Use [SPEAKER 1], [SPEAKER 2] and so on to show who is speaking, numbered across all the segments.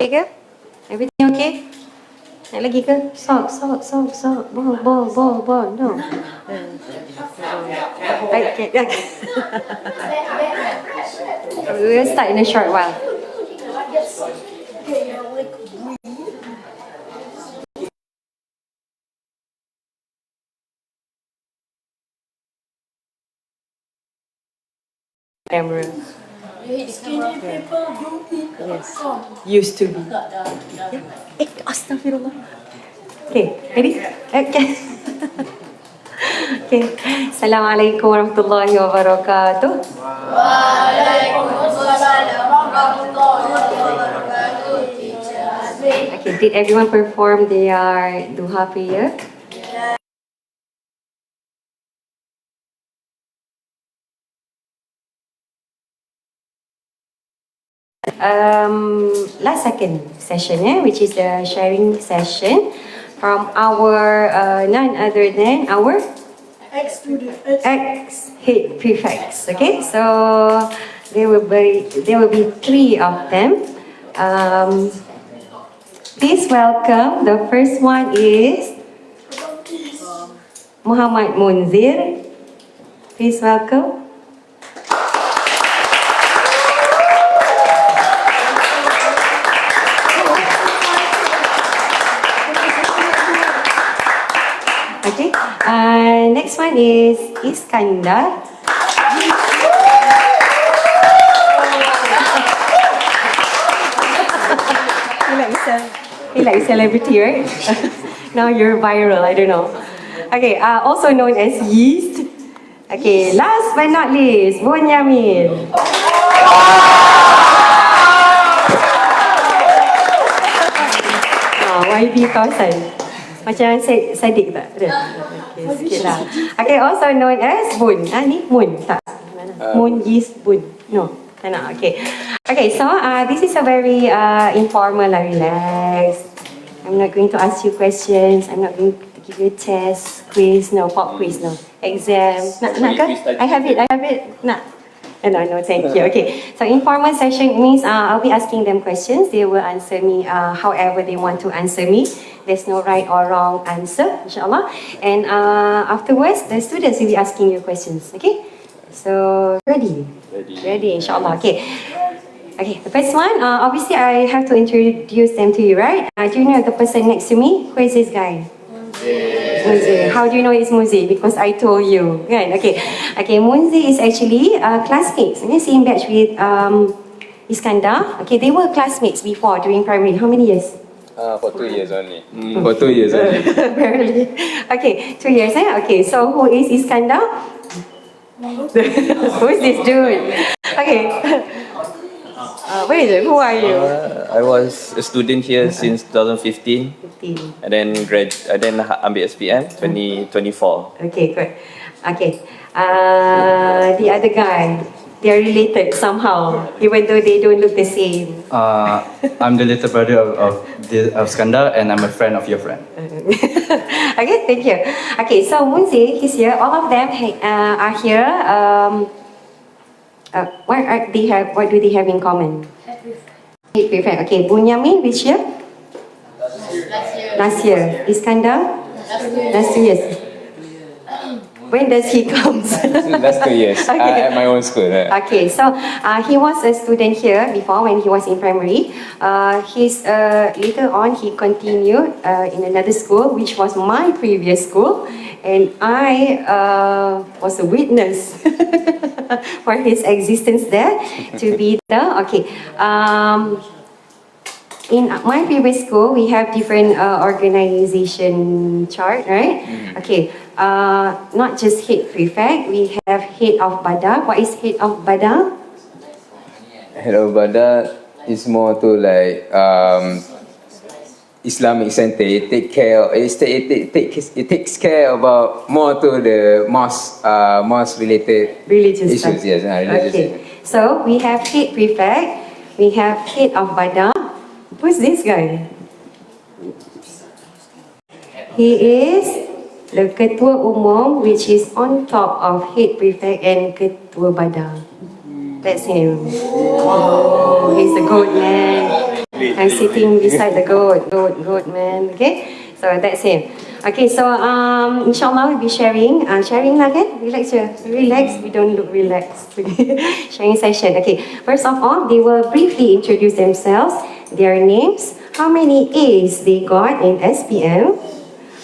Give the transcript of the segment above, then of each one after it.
[SPEAKER 1] Okay ke? Everything okay? Nak lagi ke? Sok. Ball. No. Okay. We'll start in a short while. Camera.
[SPEAKER 2] Skinny people don't eat.
[SPEAKER 1] Yes. Used to be. Astaghfirullah. Okay, ready? Okay. Okay. Assalamualaikum warahmatullahi wabarakatuh.
[SPEAKER 2] Waalaikumsalam warahmatullahi wabarakatuh.
[SPEAKER 1] Okay, did everyone perform their duha prayer? Last second session, which is the sharing session from our none other than our ex-head prefects. Okay, so there will be three of them. Please welcome. The first one is Muhammad Mundzeer. Please welcome. Okay. Next one is Iskandar. He like celebrity, right? Now you're viral. I don't know. Okay. Also known as Yeast. Okay. Last but not least, Bunyamin. YB kawasan. Macam Sadiq tak? Ada? Okay, sikit lah. Okay, also known as Bun. Ni Mun tak? Mun is Bun. No, tak nak. Okay. Okay, so this is a very informal, relaxed. I'm not going to ask you questions. I'm not going to give you a test, quiz, no, pop quiz, no. Exam. Nak ke? I have it. Nak? No, thank you. Okay, so informal session means I'll be asking them questions. They will answer me however they want to answer me. There's no right or wrong answer, inshallah. And afterwards, the students will be asking you questions. Okay, so ready, inshallah. Okay, the first one. Obviously, I have to introduce them to you, right? Do you know the person next to me? Who is this guy? Mundzeer. How do you know it's Mundzeer? Because I told you, right? Okay. Mundzeer is actually classmates. Okay, same batch with Iskandar. Okay, they were classmates before during primary. How many years?
[SPEAKER 3] For 2 years only. For 2 years only.
[SPEAKER 1] Barely. Okay, 2 years. Okay, so who is Iskandar? Who is this dude? Okay. Where is it? Who are you?
[SPEAKER 3] I was a student here since 2015. And then ambil SPM 2024.
[SPEAKER 1] Okay, good. Okay. The other guy, they're related somehow, even though they don't look the same.
[SPEAKER 4] I'm the little brother of Iskandar, and I'm a friend of your friend.
[SPEAKER 1] Okay, thank you. Okay, so Mundzeer, he's here. All of them are here. What do they have in common? Head prefect. Okay, Bunyamin, which year? Last year. Iskandar? Last 2 years. When does he come?
[SPEAKER 3] Last 2 years.
[SPEAKER 1] Okay.
[SPEAKER 3] At my own school.
[SPEAKER 1] Okay, so he was a student here before when he was in primary. Later on he continued in another school, which was my previous school, and I was a witness for his existence there to be the in my previous school, we have different organization chart, right? Okay, not just head prefect, we have head of Bada. What is head of Bada?
[SPEAKER 3] Head of Bada is more to like Islamic center. It takes care about more to the mosque related
[SPEAKER 1] Religious
[SPEAKER 3] issues.
[SPEAKER 1] stuff.
[SPEAKER 3] Yes, religious.
[SPEAKER 1] Okay, so we have head prefect, we have head of Bada. Who's this guy? He is the Ketua Umum, which is on top of head prefect and Ketua Bada. That's him. He's the goat man. I'm sitting beside the goat man. Okay, so that's him. Okay, so inshallah we'll be sharing lah kan? Relax. We don't look relaxed. Sharing session. Okay, first of all, they will briefly introduce themselves, their names, how many A's they got in SPM,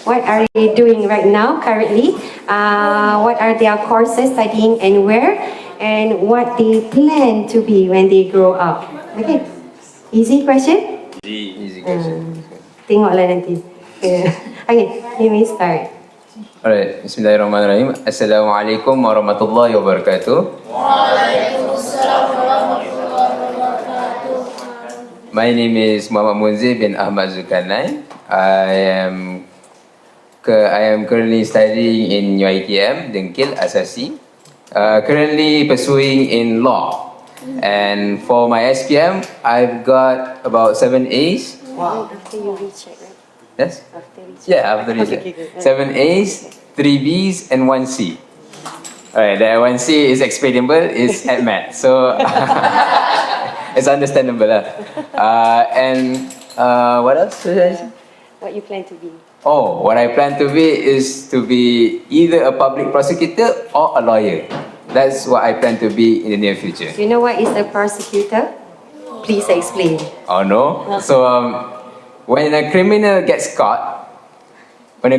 [SPEAKER 1] what are they doing right now currently, what are their courses studying and where, and what they plan to be when they grow up. Okay, easy question?
[SPEAKER 3] Easy question.
[SPEAKER 1] Tengoklah nanti. Okay, let me start.
[SPEAKER 5] Alright, Bismillahirrahmanirrahim. Assalamualaikum warahmatullahi wabarakatuh. My name is Muhammad Mundzeer bin Ahmad Zulkarnain. I am currently studying in UiTM, Dengkil, Asasi. Currently pursuing in law. And for my SPM, I've got about 7 A's.
[SPEAKER 1] Wow. After you recheck, right?
[SPEAKER 5] Yes?
[SPEAKER 1] After recheck.
[SPEAKER 5] Yeah, after recheck.
[SPEAKER 1] Okay, good.
[SPEAKER 5] 7 A's, 3 B's, and 1 C. Alright, that 1 C is explainable, is at math. So, it's understandable lah. What else should I say?
[SPEAKER 1] What you plan to be?
[SPEAKER 5] Oh, what I plan to be is to be either a public prosecutor or a lawyer. That's what I plan to be in the near future.
[SPEAKER 1] Do you know what is a prosecutor? Please explain.
[SPEAKER 5] Oh no? So, when a criminal gets caught, and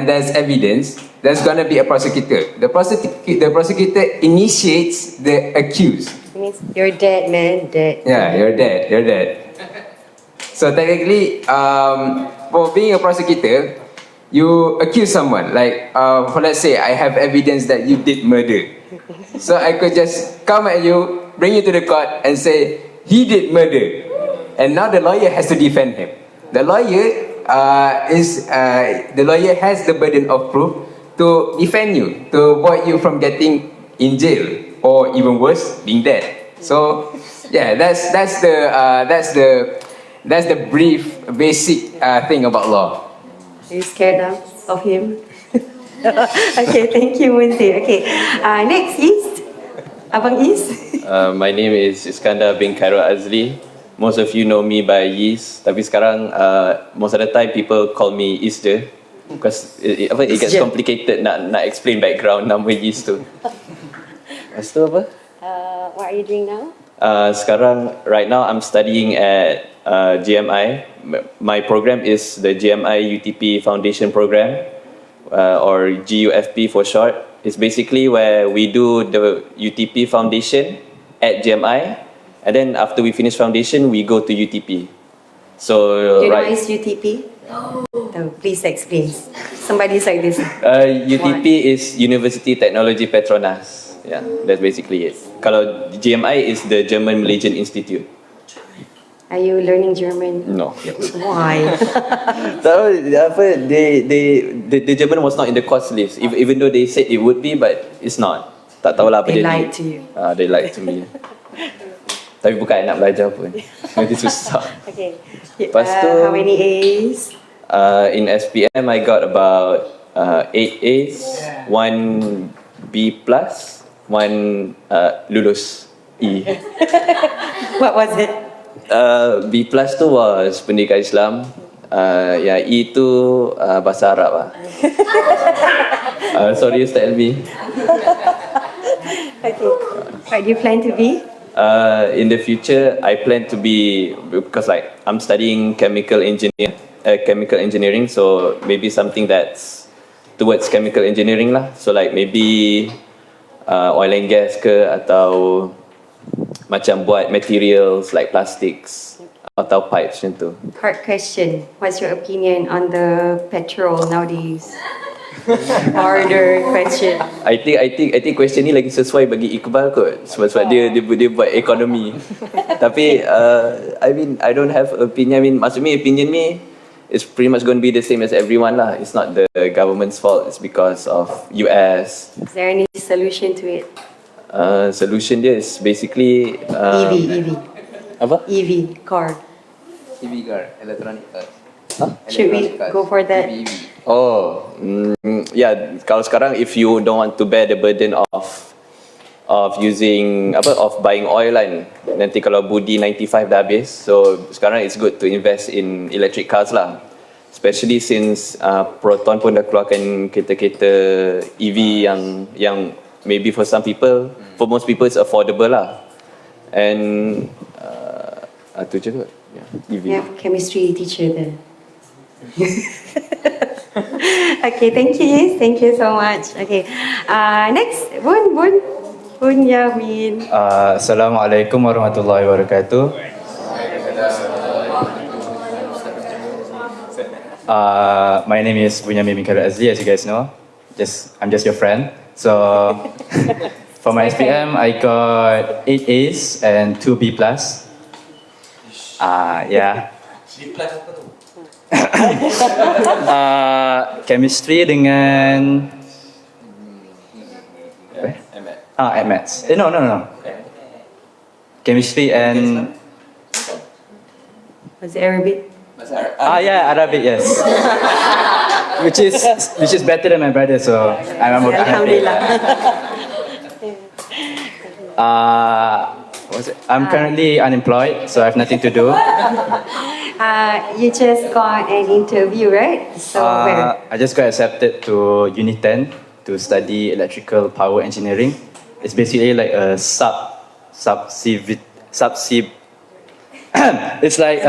[SPEAKER 5] there's evidence, there's gonna be a prosecutor. The prosecutor initiates the accused.
[SPEAKER 1] It means you're dead, man. Dead.
[SPEAKER 5] Yeah, you're dead. So technically, for being a prosecutor, you accuse someone. Like, for let's say, I have evidence that you did murder. So I could just come at you, bring you to the court, and say he did murder, and now the lawyer has to defend him. The lawyer has the burden of proof to defend you, to avoid you from getting in jail or even worse, being dead. So yeah, that's the brief, basic thing about law.
[SPEAKER 1] Are you scared now of him? Okay, thank you, Mundzeer. Okay, next East. Abang East.
[SPEAKER 3] My name is Iskandar bin Khairul Azli. Most of you know me by Yis, tapi sekarang most of the time people call me Yis je, because it gets complicated nak explain background nama Yis tu. Lepas tu apa?
[SPEAKER 1] What are you doing now?
[SPEAKER 3] Sekarang right now I'm studying at GMI. My program is the GMI UTP Foundation Program, or GUFP for short. It's basically where we do the UTP Foundation at GMI, and then after we finish foundation, we go to UTP. So
[SPEAKER 1] Do you know what is UTP? No. Please explain. Somebody's like this.
[SPEAKER 3] UTP is University Technology Petronas. Yeah, that's basically it. Kalau GMI is the German Malaysian Institute.
[SPEAKER 1] Are you learning German?
[SPEAKER 3] No.
[SPEAKER 1] Why?
[SPEAKER 3] So, the German was not in the course list, even though they said it would be, but it's not. Tak tahulah apa
[SPEAKER 1] They
[SPEAKER 3] jadi.
[SPEAKER 1] lied to you.
[SPEAKER 3] They lied to me. Tapi bukan nak belajar pun. Nanti susah.
[SPEAKER 1] Okay.
[SPEAKER 3] Lepas tu,
[SPEAKER 1] How many A's?
[SPEAKER 3] in SPM, I got about 8 A's, 1 B+, 1 lulus E.
[SPEAKER 1] What was it?
[SPEAKER 3] B+ tu was Pendidikan Islam. E tu Bahasa Arab lah. Sorry Ustaz Elmi.
[SPEAKER 1] Okay. What do you plan to be?
[SPEAKER 3] In the future, I plan to be, because like I'm studying chemical engineering, so maybe something that's towards chemical engineering lah. So like maybe oil and gas ke, atau macam buat materials like plastics atau pipes macam tu.
[SPEAKER 1] Hard question. What's your opinion on the petrol nowadays? Harder question.
[SPEAKER 3] I think question ni lagi sesuai bagi Iqbal kot, sebab dia buat ekonomi. Tapi I don't have opinion. Maksud me opinion ni is pretty much going to be the same as everyone lah. It's not the government's fault. It's because of US.
[SPEAKER 1] Is there any solution to it?
[SPEAKER 3] Solution dia is basically
[SPEAKER 1] EV.
[SPEAKER 3] apa?
[SPEAKER 1] EV car.
[SPEAKER 5] EV car, electronic car.
[SPEAKER 1] Should we go for that?
[SPEAKER 3] Oh, yeah. Kalau sekarang, if you don't want to bear the burden of of using of buying oil kan. Nanti kalau budi 95 dah habis, so sekarang it's good to invest in electric cars lah. Especially since Proton pun dah keluarkan kereta-kereta EV yang maybe for some people, for most people it's affordable lah. And tu je kot. EV.
[SPEAKER 1] Yeah, chemistry teacher there. Okay, thank you so much. Okay, next, Bunyamin.
[SPEAKER 4] Assalamualaikum warahmatullahi wabarakatuh. My name is Bunyamin as you guys know. I'm just your friend. So for my SPM, I got 8 A's and 2 B+. Yeah. Chemistry dengan maths. No. Chemistry and
[SPEAKER 1] Was it Arabic?
[SPEAKER 4] yeah, Arabic, yes. which is better than my brother, so I'm okay.
[SPEAKER 1] Alhamdulillah.
[SPEAKER 4] I'm currently unemployed, so I have nothing to do.
[SPEAKER 1] You just got an interview, right? So where?
[SPEAKER 4] I just got accepted to Uni 10 to study electrical power engineering. It's basically like a it's like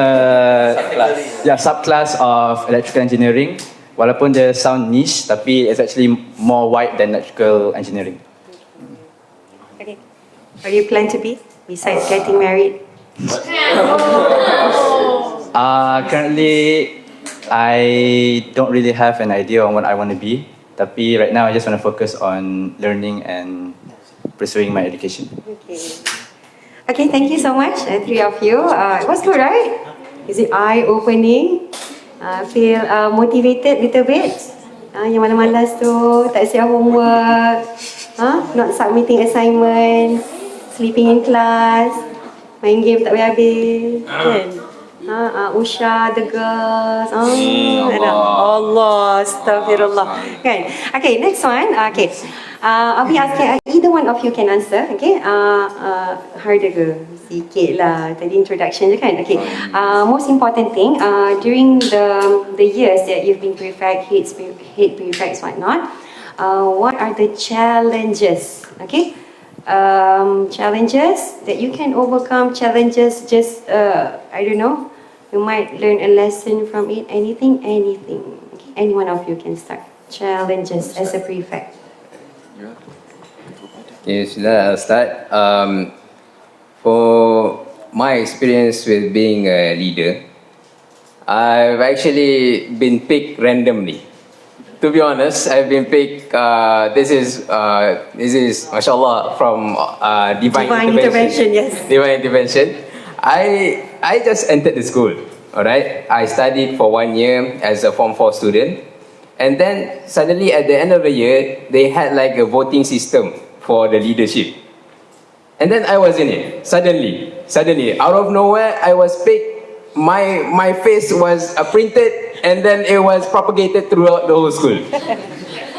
[SPEAKER 4] subclass of electrical engineering. Walaupun dia sound niche, tapi it's actually more wide than electrical engineering.
[SPEAKER 1] Okay. What do you plan to be besides getting married?
[SPEAKER 4] Currently, I don't really have an idea on what I want to be. Tapi right now, I just want to focus on learning and pursuing my education.
[SPEAKER 1] Okay, thank you so much, three of you. It was good, right? Is it eye-opening? Feel motivated little bit? Yang malas-malas tu, tak siap homework, not submitting assignment, sleeping in class, main game tak habis, kan? Usha, the girls. Allah, astaghfirullah. Kan? Okay, next one. Okay. I'll be asking, either one of you can answer. Okay. Harder ke? Sikit lah. Tadi introduction je kan? Okay. Most important thing, during the years that you've been prefect, head prefects, whatnot, what are the challenges? Okay. Challenges that you can overcome, challenges just, I don't know, you might learn a lesson from it, anything. Okay. Any one of you can start. Challenges as a prefect.
[SPEAKER 5] Yes, I'll start. For my experience with being a leader, I've actually been picked randomly. To be honest, I've been picked. This is mashallah from divine intervention.
[SPEAKER 1] Yes.
[SPEAKER 5] Divine intervention. I just entered the school. All right. I studied for 1 year as a Form 4 student, and then suddenly at the end of the year, they had like a voting system for the leadership. And then I was in it. Suddenly, out of nowhere, I was picked. My face was printed, and then it was propagated throughout the whole school.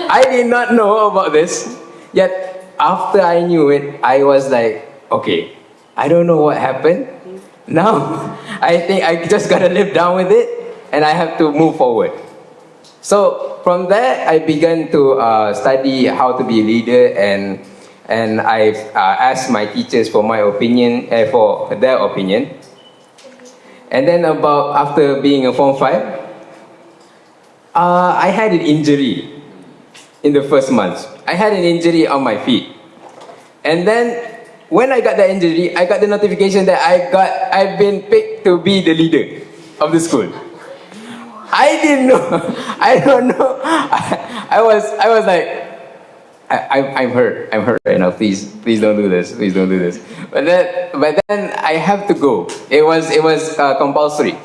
[SPEAKER 5] I did not know about this. Yet after I knew it, I was like, okay, I don't know what happened. Now, I think I just gotta live down with it, and I have to move forward. So from there, I began to study how to be a leader, and I've asked my teachers for my opinion, for their opinion. And then after being a Form 5, I had an injury in the first month. I had an injury on my feet. And then when I got the injury, I got the notification that I've been picked to be the leader of the school. I didn't know. I don't know. I was like, I'm hurt. I'm hurt right now. Please don't do this. Please don't do this. But then I have to go. It was compulsory.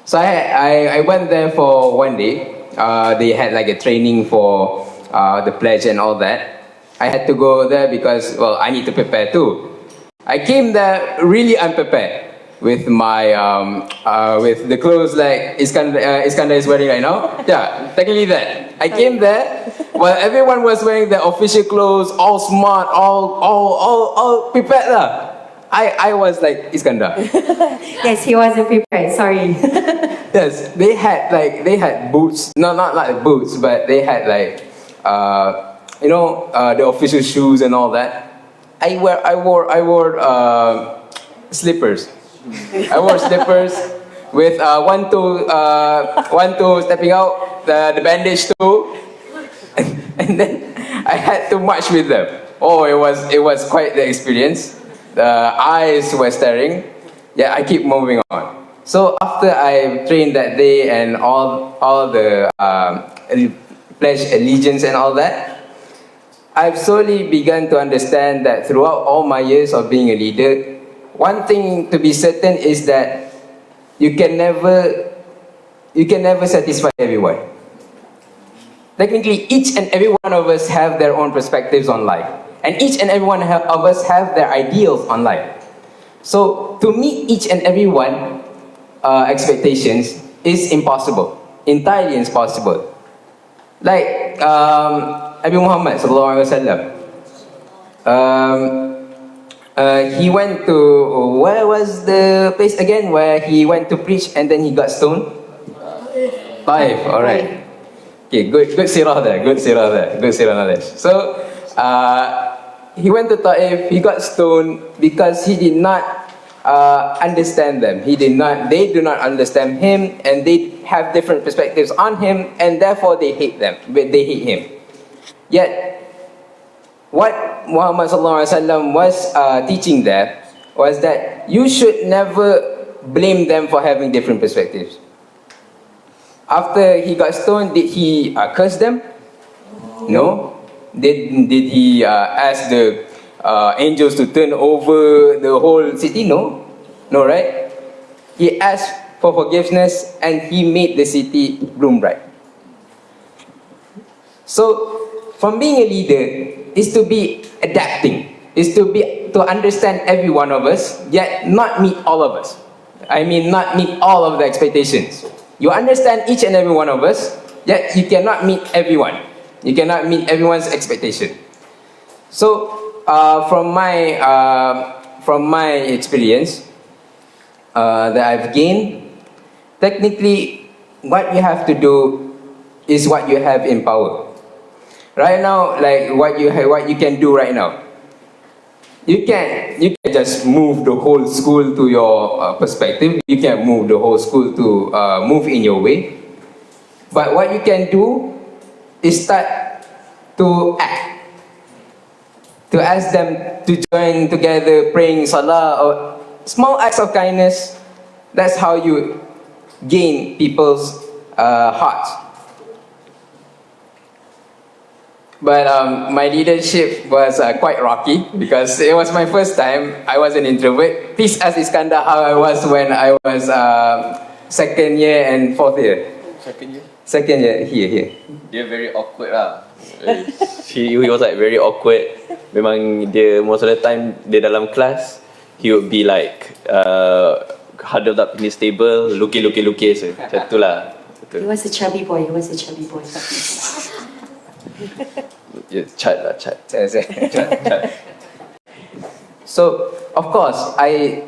[SPEAKER 5] So I went there for 1 day. They had like a training for the pledge and all that. I had to go there because, well, I need to prepare too. I came there really unprepared with my with the clothes like Iskandar is wearing right now. Yeah, technically that. I came there Well, everyone was wearing their official clothes, all smart, all prepared lah. I was like Iskandar.
[SPEAKER 1] Yes, he wasn't prepared. Sorry.
[SPEAKER 5] Yes, they had boots, not like boots, but they had like the official shoes and all that. I wore slippers. I wore slippers with one toe stepping out, the bandage toe, and then I had to march with them. Oh, it was quite the experience. The eyes were staring. Yeah, I keep moving on. So after I trained that day and all the pledge allegiance and all that, I've slowly begun to understand that throughout all my years of being a leader, one thing to be certain is that you can never satisfy everyone. Technically, each and every one of us have their own perspectives on life, and each and every one of us have their ideals on life. So to meet each and every one expectations is impossible, entirely impossible. Like Nabi Muhammad sallallahu alaihi wasallam, he went to, where was the place again where he went to preach and then he got stoned? Taif. All right. Okay, good sirah there. Good sirah knowledge. So he went to Taif. He got stoned because he did not understand them. They do not understand him, and they have different perspectives on him, and therefore they hate them. They hate him. Yet, what Muhammad sallallahu alaihi wasallam was teaching there was that you should never blame them for having different perspectives. After he got stoned, did he curse them? No. Did he ask the angels to turn over the whole city? No. No, right? He asked for forgiveness and he made the city bloom bright. So, from being a leader is to be adapting, is to understand every one of us, yet not meet all of us. I mean, not meet all of the expectations. You understand each and every one of us, yet you cannot meet everyone. You cannot meet everyone's expectation. So, from my experience that I've gained, technically, what you have to do is what you have in power. Right now, like what you can do right now, you can just move the whole school to your perspective. You can move the whole school to move in your way. But what you can do is start to act, to ask them to join together praying salah or small acts of kindness. That's how you gain people's hearts. But my leadership was quite rocky because it was my first time. I was an introvert. Please ask Iskandar how I was when I was second year and fourth year. Second year, here.
[SPEAKER 3] Dia very awkward lah. He was like very awkward. Memang dia most of the time dia dalam kelas, he would be like huddled up in his table, lukis je. Macam tu lah.
[SPEAKER 1] He was a chubby boy.
[SPEAKER 3] Yeah, chat.
[SPEAKER 5] So of course, I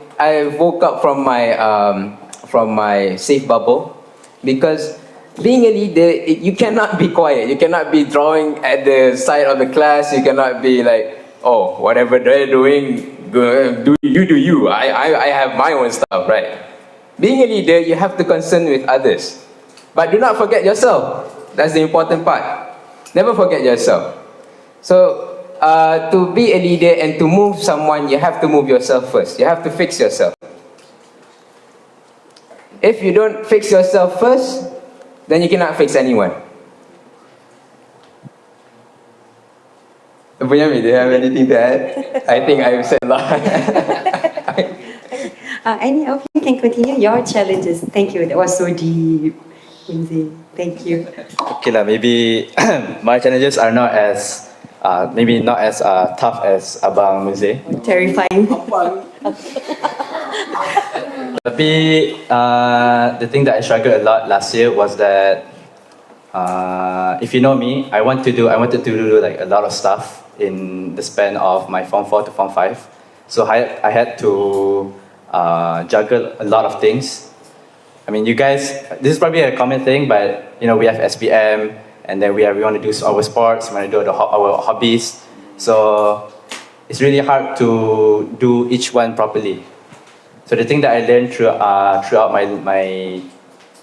[SPEAKER 5] woke up from my safe bubble, because being a leader, you cannot be quiet. You cannot be drawing at the side of the class. You cannot be like, oh, whatever they're doing, do you. I have my own stuff, right? Being a leader, you have to concern with others, but do not forget yourself. That's the important part. Never forget yourself. So, to be a leader and to move someone, you have to move yourself first. You have to fix yourself. If you don't fix yourself first, then you cannot fix anyone. Bunyamin, do you have anything to add? I think I've said a lot.
[SPEAKER 1] Any of you can continue your challenges. Thank you. That was so deep. Mundzeer. Thank you.
[SPEAKER 4] Okay lah, maybe my challenges are not as tough as Abang Mundzeer.
[SPEAKER 1] Terrifying.
[SPEAKER 4] Tapi the thing that I struggled a lot last year was that if you know me, I wanted to do like a lot of stuff in the span of my Form 4 to Form 5. So I had to juggle a lot of things. I mean, you guys, this is probably a common thing, but you know, we have SPM, and then we want to do our sports, we want to do our hobbies. So it's really hard to do each one properly. So the thing that I learned throughout my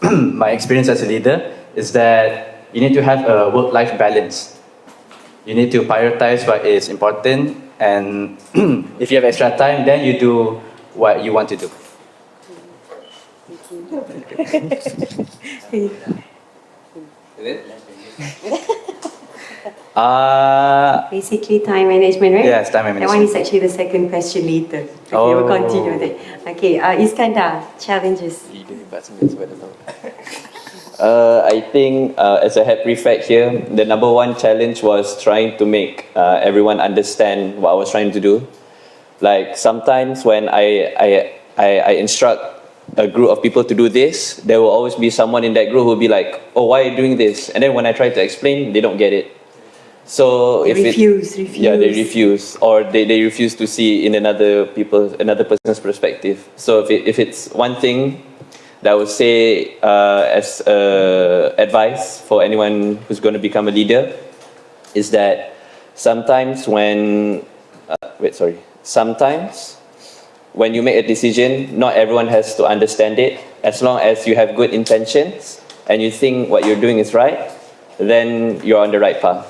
[SPEAKER 4] my experience as a leader is that you need to have a work-life balance. You need to prioritize what is important, and if you have extra time, then you do what you want to do.
[SPEAKER 1] Basically, time management, right?
[SPEAKER 4] Yes, time
[SPEAKER 1] That one
[SPEAKER 4] management.
[SPEAKER 1] is actually the second question later. Okay,
[SPEAKER 4] Oh.
[SPEAKER 1] we'll continue with it. Okay, Iskandar, challenges.
[SPEAKER 3] I think as a head prefect here, the number one challenge was trying to make everyone understand what I was trying to do. Like sometimes when I instruct a group of people to do this, there will always be someone in that group who will be like, "Oh, why are you doing this?" And then when I try to explain, they don't get it. So
[SPEAKER 1] They
[SPEAKER 3] if
[SPEAKER 1] refuse.
[SPEAKER 3] yeah, they refuse, or they refuse to see in another person's perspective. So if it's one thing that I would say as advice for anyone who's going to become a leader is that sometimes when when you make a decision, not everyone has to understand it. As long as you have good intentions and you think what you're doing is right, then you're on the right path.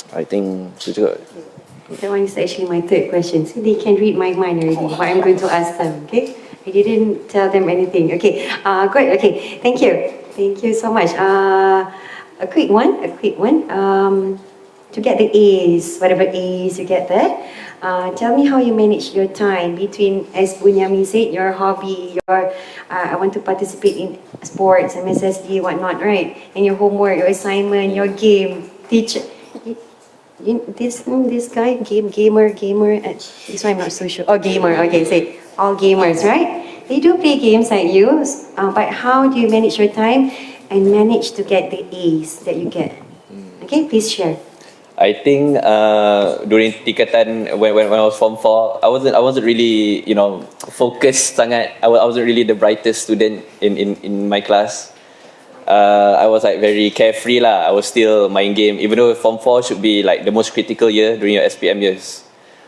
[SPEAKER 3] I think
[SPEAKER 1] That one is actually my third question. See, they can read my mind already, what I'm going to ask them, okay? I didn't tell them anything. Okay, good, okay. Thank you. Thank you so much. A quick one. To get the A's, whatever A's you get there, tell me how you manage your time between, as Bunyamin said, your hobby, your I want to participate in sports, MSSD, whatnot, right? And your homework, your assignment, your game, teacher. This guy, gamer. This one I'm not so sure. Oh, gamer. Okay, say all gamers, right? They do play games like you, but how do you manage your time and manage to get the A's that you get? Okay, please share.
[SPEAKER 3] I think during tingkatan when I was Form 4, I wasn't really focused sangat. I wasn't really the brightest student in my class. I was like very carefree lah. I was still mind game, even though Form 4 should be like the most critical year during your SPM years.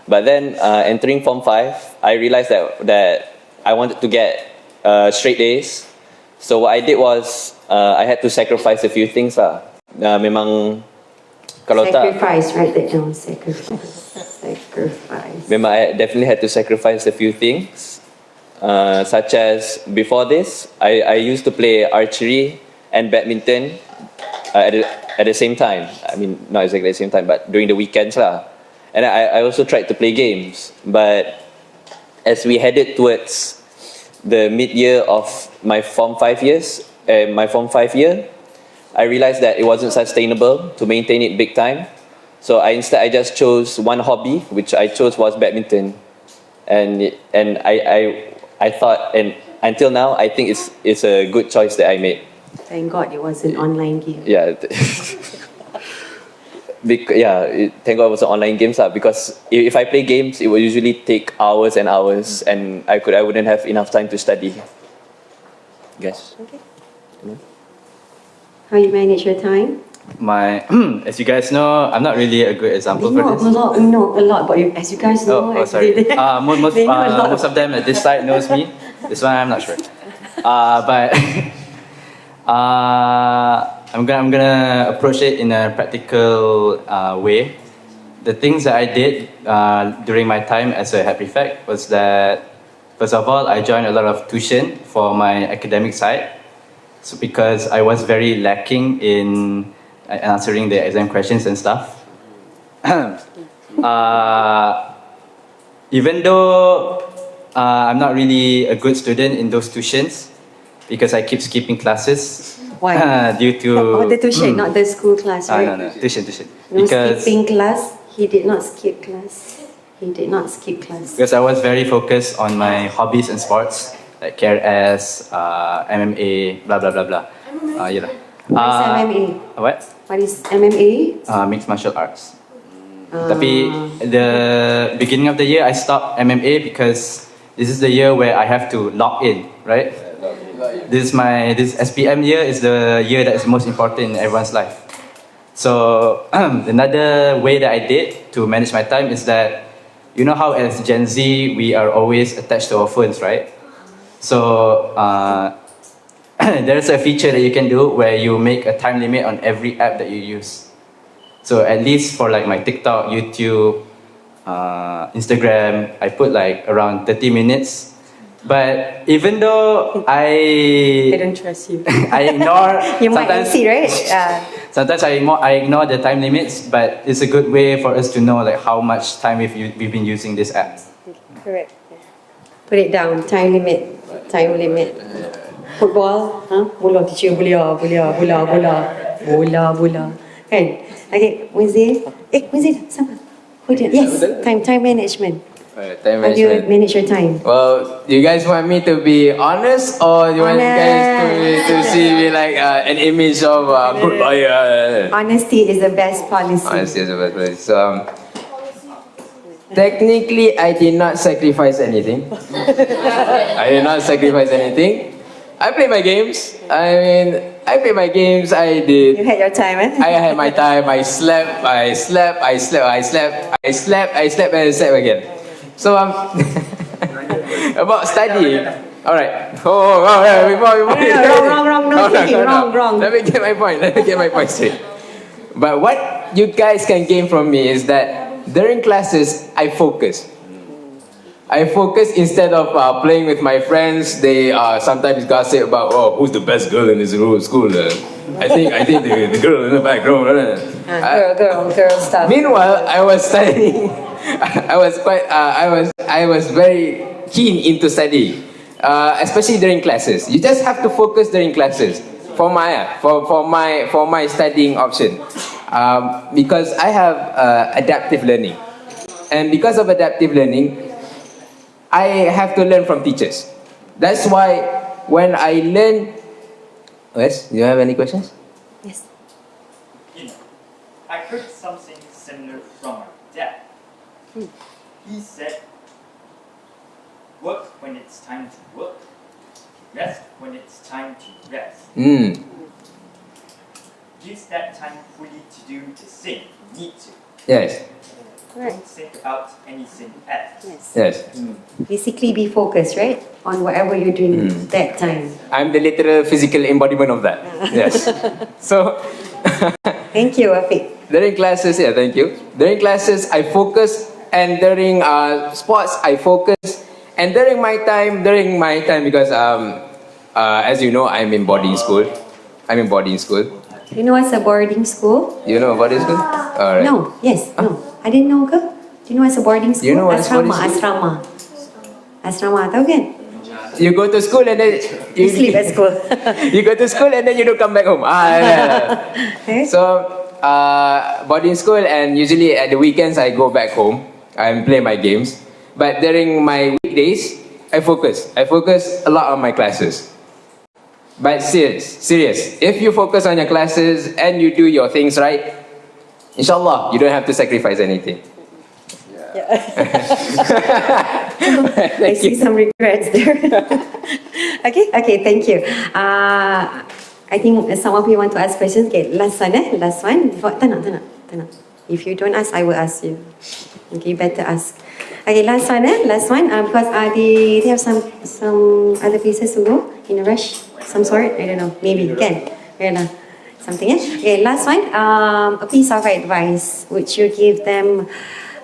[SPEAKER 3] But then entering Form 5, I realized that I wanted to get straight A's. So what I did was I had to sacrifice a few things lah. Memang kalau
[SPEAKER 1] Sacrifice, write that down. Sacrifice.
[SPEAKER 3] Memang I definitely had to sacrifice a few things, such as before this, I used to play archery and badminton at the same time. I mean, not exactly at the same time, but during the weekends lah. And I also tried to play games, but as we headed towards the mid-year of my Form 5 years, I realized that it wasn't sustainable to maintain it big time. So I just chose one hobby, which I chose was badminton. And I thought, and until now, I think it's a good choice that I made.
[SPEAKER 1] Thank God it was an online game.
[SPEAKER 3] Yeah. Thank God it was an online games lah. Because if I play games, it would usually take hours and hours, and I wouldn't have enough time to study. Guys.
[SPEAKER 1] Okay. How you manage your time?
[SPEAKER 4] As you guys know, I'm not really a good example for this.
[SPEAKER 1] We know a lot about you. As you guys know,
[SPEAKER 4] Sorry.
[SPEAKER 1] They know a lot.
[SPEAKER 4] Most of them at this side knows me. This one I'm not sure. But I'm gonna approach it in a practical way. The things that I did during my time as a head prefect was that, first of all, I joined a lot of tuition for my academic side. So because I was very lacking in answering the exam questions and stuff. Even though I'm not really a good student in those tuitions, because I keep skipping classes.
[SPEAKER 1] Why?
[SPEAKER 4] Due to
[SPEAKER 1] the tuition, not the school class, right?
[SPEAKER 4] no, tuition.
[SPEAKER 1] No skipping class. He did not skip class.
[SPEAKER 4] Because I was very focused on my hobbies and sports, like KRS, MMA, blah blah blah blah. Yelah.
[SPEAKER 1] What is MMA?
[SPEAKER 4] What?
[SPEAKER 1] What is MMA?
[SPEAKER 4] Mixed martial arts. Tapi the beginning of the year I stopped MMA because this is the year where I have to lock in, right? This SPM year is the year that is most important in everyone's life. So another way that I did to manage my time is that, you know how as Gen Z we are always attached to our phones, right? So there's a feature that you can do where you make a time limit on every app that you use. So at least for like my TikTok, YouTube, Instagram, I put like around 30 minutes. But even though
[SPEAKER 1] I don't trust you.
[SPEAKER 4] I ignore
[SPEAKER 1] You might see, right?
[SPEAKER 4] sometimes I ignore the time limits, but it's a good way for us to know like how much time we've been using this app.
[SPEAKER 1] Correct. Put it down. Time limit. Time limit. Football, bola teacher, bola. Kan? Okay, Mundzeer. Mundzeer, sama. Yes, time management.
[SPEAKER 5] Time
[SPEAKER 1] How do you
[SPEAKER 5] management.
[SPEAKER 1] manage your time?
[SPEAKER 5] Well, do you guys want me to be honest, or you want you guys to see me like an image of a good lawyer?
[SPEAKER 1] Honesty is the best policy.
[SPEAKER 5] Honestly, is the best place. So, technically, I did not sacrifice anything. I did not sacrifice anything. I play my games. I play my games. I did.
[SPEAKER 1] You had your time, eh?
[SPEAKER 5] I had my time. I slept, and I slept again. So about studying. All right.
[SPEAKER 1] Wrong.
[SPEAKER 5] Let me get my point straight. But what you guys can gain from me is that during classes I focus. Instead of playing with my friends. They sometimes gossip about who's the best girl in this school. I think the girl in the back row.
[SPEAKER 1] Girl stuff.
[SPEAKER 5] Meanwhile, I was studying. I was very keen into studying, especially during classes. You just have to focus during classes for my studying option, because I have adaptive learning, and because of adaptive learning, I have to learn from teachers. That's why when I learn, yes, do you have any questions?
[SPEAKER 1] Yes.
[SPEAKER 6] I heard something similar from my dad. He said, work when it's time to work, rest when it's time to rest. Use that time fully to do the thing you need to.
[SPEAKER 5] Yes.
[SPEAKER 6] Don't think about anything else.
[SPEAKER 5] Yes.
[SPEAKER 1] Basically, be focused, right, on whatever you're doing that time.
[SPEAKER 5] I'm the literal physical embodiment of that. Yes. So,
[SPEAKER 1] Thank you, Afiq.
[SPEAKER 5] during classes, thank you. During classes, I focus, and during sports, I focus, and during my time, because as you know, I'm in boarding school.
[SPEAKER 1] You know what's a boarding school?
[SPEAKER 5] You know boarding school? All right.
[SPEAKER 1] No. Yes. No. I didn't know ke? Do you know what's a boarding school?
[SPEAKER 5] You know what's boarding school?
[SPEAKER 1] Asrama, tahu kan?
[SPEAKER 5] You go to school and then
[SPEAKER 1] You sleep at school.
[SPEAKER 5] you go to school and then you don't come back home.
[SPEAKER 1] Eh?
[SPEAKER 5] So boarding school, and usually at the weekends I go back home and play my games. But during my weekdays, I focus a lot on my classes. But serious. If you focus on your classes and you do your things right, inshallah, you don't have to sacrifice anything.
[SPEAKER 1] I see some regrets there. Okay, thank you. I think some of you want to ask questions. Okay, last one. Tak nak. If you don't ask, I will ask you. Okay, better ask. Okay, last one. Because they have some other places to go in a rush, some sort. I don't know. Maybe can. Something. Okay, last one. A piece of advice. Would you give them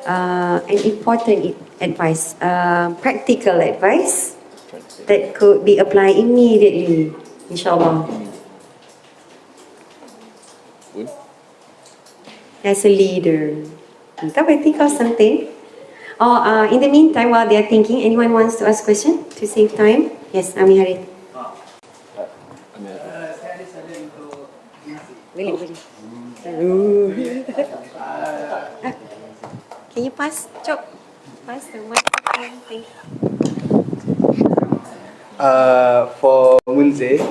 [SPEAKER 1] an important advice, practical advice that could be applied immediately, inshallah? As a leader. I think of something. In the meantime, while they are thinking, anyone wants to ask question to save time? Yes, Ami Hari. Boleh. Can you pass, Chok? Pass the microphone, thank you.
[SPEAKER 7] For Mundzeer,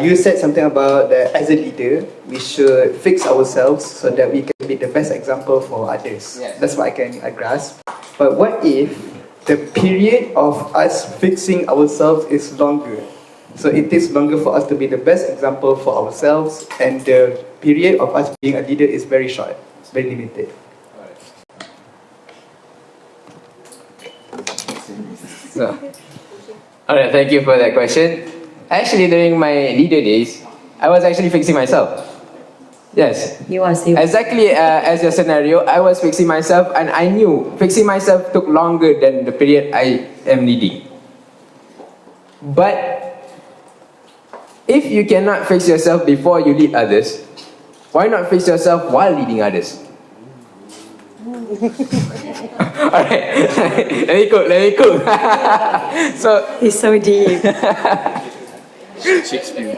[SPEAKER 7] You said something about that as a leader, we should fix ourselves so that we can be the best example for others.
[SPEAKER 5] Yes.
[SPEAKER 7] That's what I can grasp. But what if the period of us fixing ourselves is longer? So it takes longer for us to be the best example for ourselves, and the period of us being a leader is very short, it's very limited.
[SPEAKER 5] So, alright, thank you for that question. Actually, during my leader days, I was actually fixing myself. Yes.
[SPEAKER 1] You are
[SPEAKER 5] Exactly as your scenario, I was fixing myself, and I knew fixing myself took longer than the period I am leading. But if you cannot fix yourself before you lead others, why not fix yourself while leading others? Alright, let me cook. So
[SPEAKER 1] It's so deep.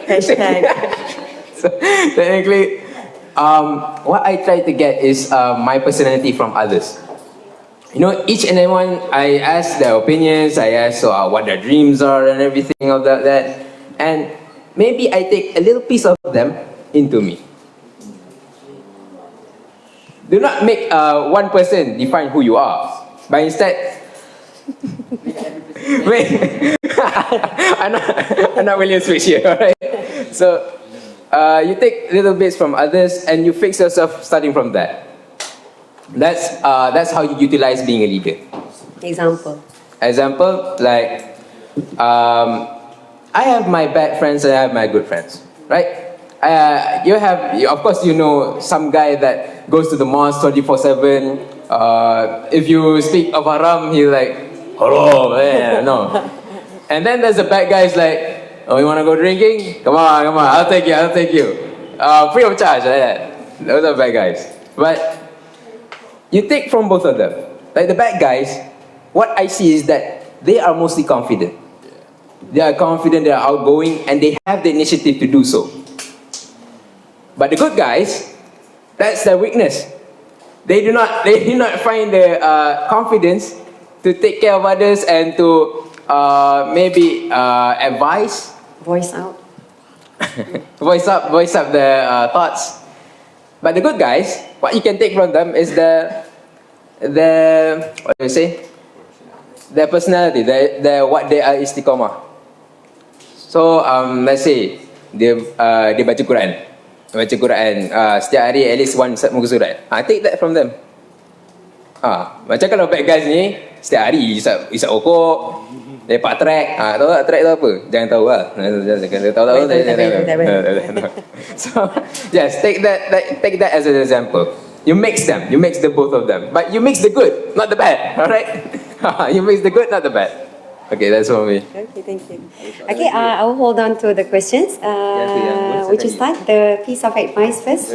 [SPEAKER 1] Hashtag.
[SPEAKER 5] So technically, what I try to get is my personality from others. You know, each and everyone, I ask their opinions, I ask what their dreams are and everything of that. And maybe I take a little piece of them into me. Do not make one person define who you are, but instead, wait, I'm not willing to switch here, alright? So, you take little bits from others and you fix yourself starting from that. That's how you utilize being a leader.
[SPEAKER 1] Example.
[SPEAKER 5] Example, like, I have my bad friends and I have my good friends, right? Of course, you know some guy that goes to the mosque 24/7. If you speak of haram, he's like, hello, man, no. And then there's the bad guys like, oh, you wanna go drinking? Come on, I'll take you. Free of charge, like that. Those are bad guys. But you take from both of them. Like the bad guys, what I see is that they are mostly confident. They are confident, they are outgoing, and they have the initiative to do so. But the good guys, that's their weakness. They do not find the confidence to take care of others and to maybe advise.
[SPEAKER 1] Voice out.
[SPEAKER 5] voice up their thoughts. But the good guys, what you can take from them is the what do you say? Their personality, what they are istiqomah. So let's say dia baca Quran. Setiap hari at least one muka surat. Take that from them. Macam kalau bad guys ni setiap hari isap rokok, lepak track. Tahu tak track tu apa? Jangan tahu lah. Jangan tahu. So yes, take that as an example. You mix the both of them. But you mix the good, not the bad. Alright? You mix the good, not the bad. Okay, that's for me.
[SPEAKER 1] Okay, thank you. Okay, I will hold on to the questions. Would you start the piece of advice first?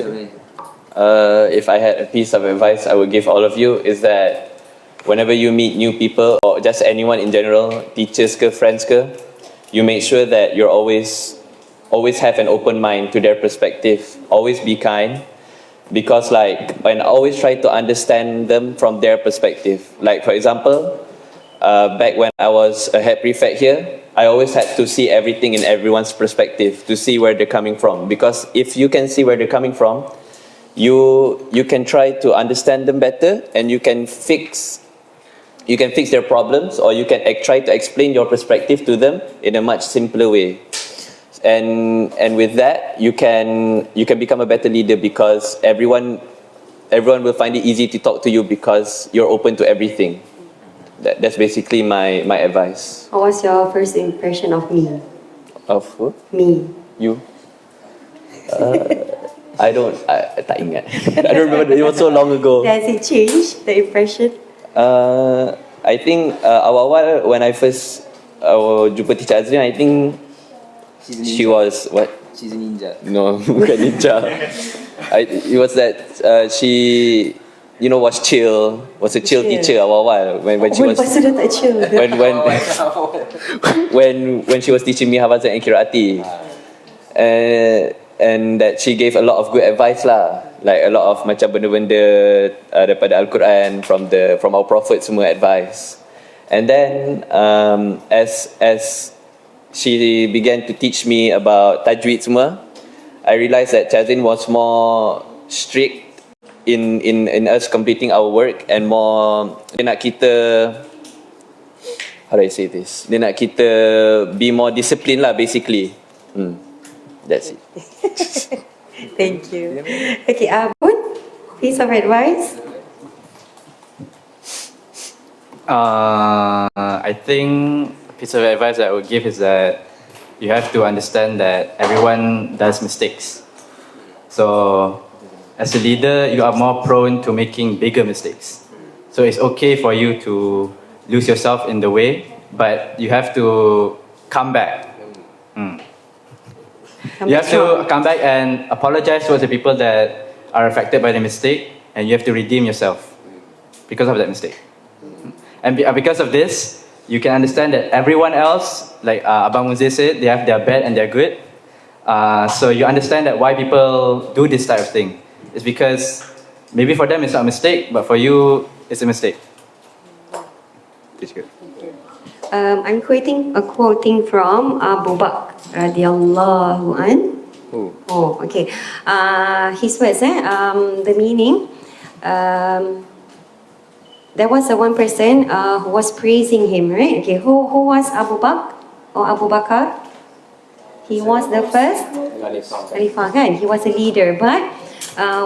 [SPEAKER 3] If I had a piece of advice I would give all of you is that whenever you meet new people or just anyone in general, teachers ke, friends ke, you make sure that you're always have an open mind to their perspective. Always be kind, because when I always try to understand them from their perspective. Like for example, back when I was a head prefect here, I always had to see everything in everyone's perspective to see where they're coming from. Because if you can see where they're coming from, you can try to understand them better, and you can fix their problems, or you can try to explain your perspective to them in a much simpler way. And with that, you can become a better leader, because everyone will find it easy to talk to you because you're open to everything. That's basically my advice.
[SPEAKER 1] What was your first impression of me?
[SPEAKER 3] Of who?
[SPEAKER 1] Me.
[SPEAKER 3] You? I tak ingat. I don't remember. It was so long ago.
[SPEAKER 1] Has it changed, the impression?
[SPEAKER 3] I think awal-awal when I first jumpa Teacher Azrin, I think she was what?
[SPEAKER 5] She's a ninja.
[SPEAKER 3] No, bukan ninja. It was that she, was chill. Was a chill teacher awal-awal when she was.
[SPEAKER 1] Lepas tu dah tak chill.
[SPEAKER 3] When she was teaching me hafazan and qiraati. And that she gave a lot of good advice lah, like a lot of macam benda-benda daripada Al-Quran, from our Prophet semua advice. And then as she began to teach me about tajweed semua, I realized that Chazin was more strict in us completing our work and more dia nak kita, how do I say this? Dia nak kita be more disciplined lah basically. That's it.
[SPEAKER 1] Thank you. Okay, Bun, piece of advice.
[SPEAKER 4] I think a piece of advice that I would give is that you have to understand that everyone does mistakes. So, as a leader, you are more prone to making bigger mistakes. So it's okay for you to lose yourself in the way, but you have to come back. You have to come back and apologize towards the people that are affected by the mistake, and you have to redeem yourself because of that mistake. And because of this, you can understand that everyone else, like Abang Mundzeer said, they have their bad and their good. So you understand that why people do this type of thing. It's because maybe for them it's not a mistake, but for you, it's a mistake. It's good.
[SPEAKER 1] I'm quoting from Abu Bakr radiallahu an. Oh, okay. His words, the meaning. There was one person who was praising him, right? Okay, who was Abu Bakr or Abu Bakr? He was the first Khalifah, kan? He was a leader, but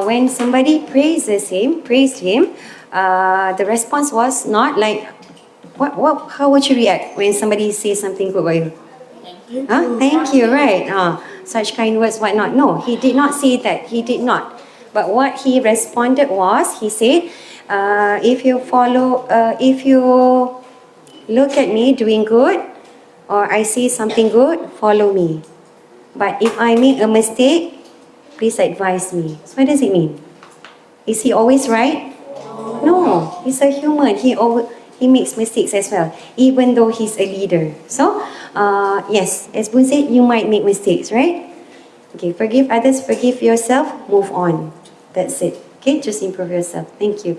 [SPEAKER 1] when somebody praised him, the response was not like, how would you react when somebody says something good about you? Thank you, right? Such kind words, whatnot. No, he did not say that. He did not. But what he responded was, he said, if you look at me doing good, or I say something good, follow me. But if I make a mistake, please advise me. So what does it mean? Is he always right? No, he's a human. He makes mistakes as well, even though he's a leader. So, yes, as Bun said, you might make mistakes, right? Okay, forgive others, forgive yourself, move on. That's it. Okay, just improve yourself. Thank you.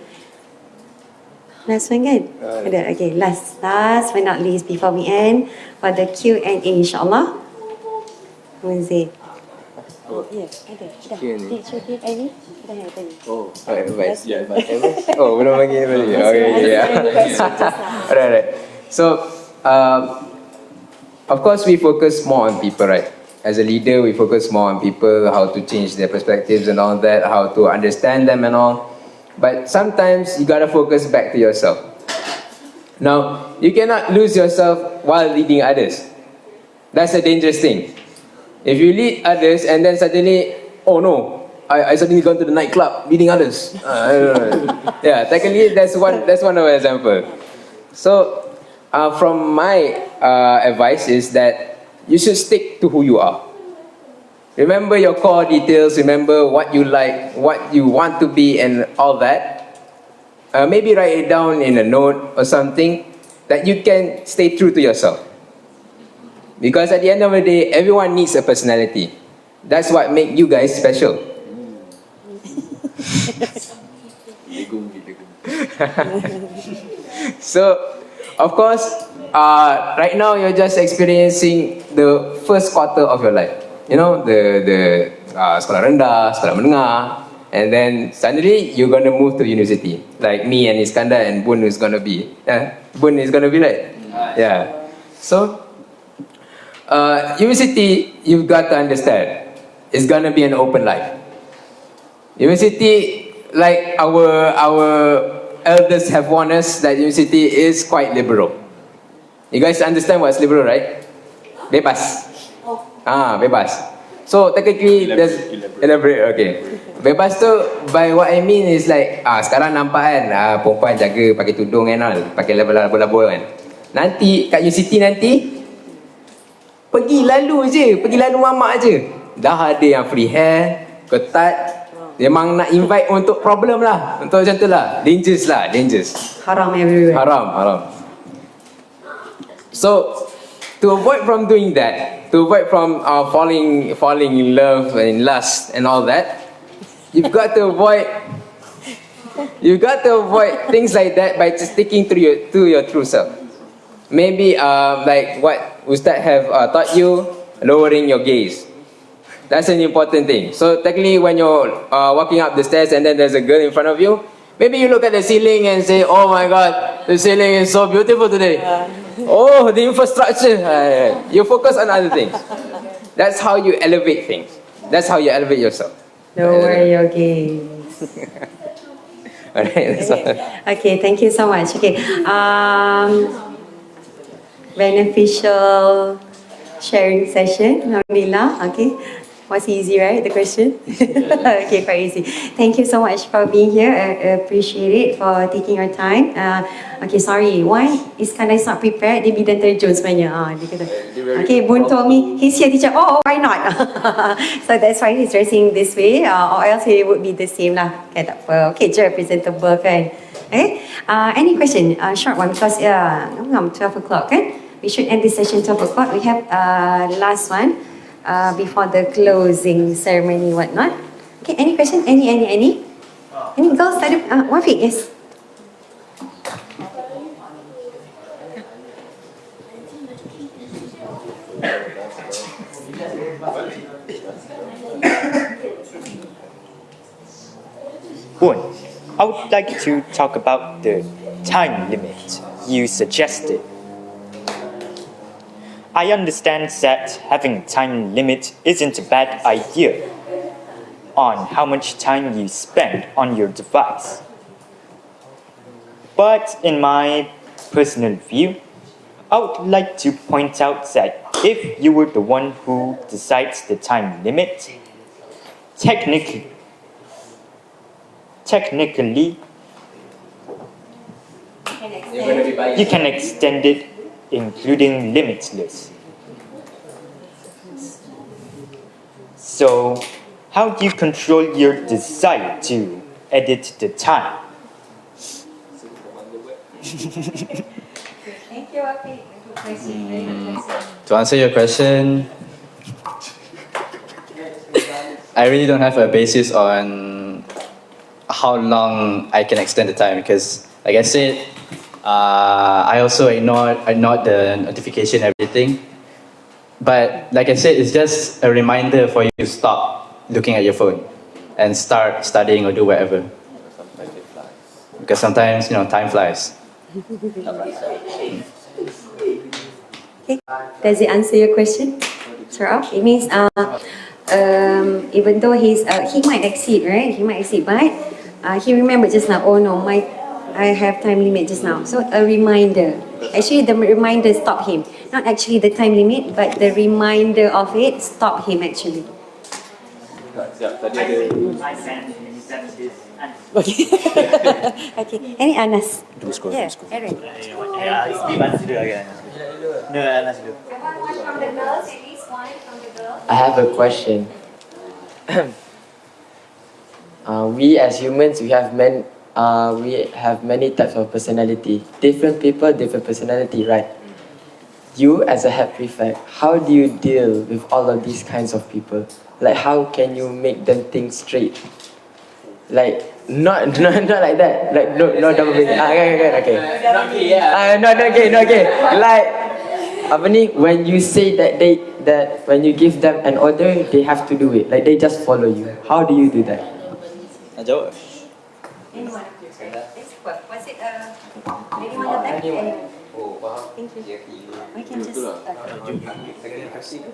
[SPEAKER 1] Last one, kan? Okay, last but not least, before we end, for the Q&A, insyaAllah. Mundzeer.
[SPEAKER 5] Advice. Belum bagi advice. Okay, yeah. Alright. So, of course, we focus more on people, right? As a leader, we focus more on people, how to change their perspectives and all that, how to understand them and all. But sometimes you gotta focus back to yourself. Now, you cannot lose yourself while leading others. That's a dangerous thing. If you lead others and then suddenly, oh no, I suddenly gone to the nightclub leading others. Yeah, technically that's one of the example. So, from my advice is that you should stick to who you are. Remember your core details, remember what you like, what you want to be and all that. Maybe write it down in a note or something that you can stay true to yourself. Because at the end of the day, everyone needs a personality. That's what makes you guys special. So, of course, right now you're just experiencing the first quarter of your life. You know, the sekolah rendah, sekolah menengah, and then suddenly you're gonna move to university. Like me and Iskandar and Bun is gonna be. Bun is gonna be right. Yeah. So, university, you've got to understand, it's gonna be an open life. University, like our elders have warned us that university is quite liberal. You guys understand what's liberal, right? Bebas. Bebas. So technically, elaborate. Okay. Bebas tu, by what I mean is like, sekarang nampak kan, perempuan jaga pakai tudung kan, pakai labu-labu kan. Nanti kat universiti nanti, pergi lalu mamak je. Dah ada yang free hair, ketat. Memang nak invite untuk problem lah. Untuk macam tu lah. Dangerous.
[SPEAKER 1] Haram everywhere.
[SPEAKER 5] Haram. So, to avoid from doing that, to avoid from falling in love and lust and all that, you've got to avoid things like that by just sticking to your true self. maybe like what Ustad have taught you, lowering your gaze. That's an important thing. So technically when you're walking up the stairs and then there's a girl in front of you, maybe you look at the ceiling and say, oh my God, the ceiling is so beautiful today. Oh, the infrastructure. You focus on other things. That's how you elevate things. That's how you elevate yourself.
[SPEAKER 1] Lower your gaze.
[SPEAKER 5] Alright, that's all.
[SPEAKER 1] Okay, thank you so much. Okay, beneficial sharing session, Alhamdulillah. Okay, was easy, right? The question. Okay, very easy. Thank you so much for being here. I appreciate it for taking your time. Okay, sorry. Why Iskandar is not prepared? Dia bidang terjun sebenarnya. Dia kata. Okay, Bun told me he's here, teacher. Oh, why not? So that's why he's dressing this way. Or else he would be the same lah. Okay, tak apa. Okay, je presentable kan. Okay. Any question? Short one because 12 o'clock kan. We should end this session 12 o'clock. We have last one before the closing ceremony, whatnot. Okay, any question? Any? Any girls? Wafiq, yes.
[SPEAKER 6] Bun, I would like to talk about the time limit you suggested. I understand that having a time limit isn't a bad idea on how much time you spend on your device. But in my personal view, I would like to point out that if you were the one who decides the time limit, technically, you can extend it, including limitless. So, how do you control your desire to edit the time?
[SPEAKER 1] Thank you, Wafiq.
[SPEAKER 4] To answer your question, I really don't have a basis on how long I can extend the time because, like I said, I also ignored the notification, everything. But like I said, it's just a reminder for you to stop looking at your phone and start studying or do whatever. Because sometimes, time flies.
[SPEAKER 1] Okay. Does it answer your question? Sort of. It means even though he might exceed, right? He might exceed, but he remembered just now. Oh no, I have time limit just now. So a reminder. Actually, the reminder stopped him. Not actually the time limit, but the reminder of it stopped him actually.
[SPEAKER 6] I can accept his answer.
[SPEAKER 1] Okay. Okay. Any Anas? Yeah, Aaron. One from the girls, at least one from the girls.
[SPEAKER 8] I have a question. We as humans, we have many types of personality. Different people, different personality, right? You as a head prefect, how do you deal with all of these kinds of people? Like, how can you make them think straight? Like, not like that. Like, no double meaning. Okay. Not okay. Like, when you say that when you give them an order, they have to do it. Like, they just follow you. How do you do that?
[SPEAKER 1] Anyone? Was it anyone on that? Thank you. We can just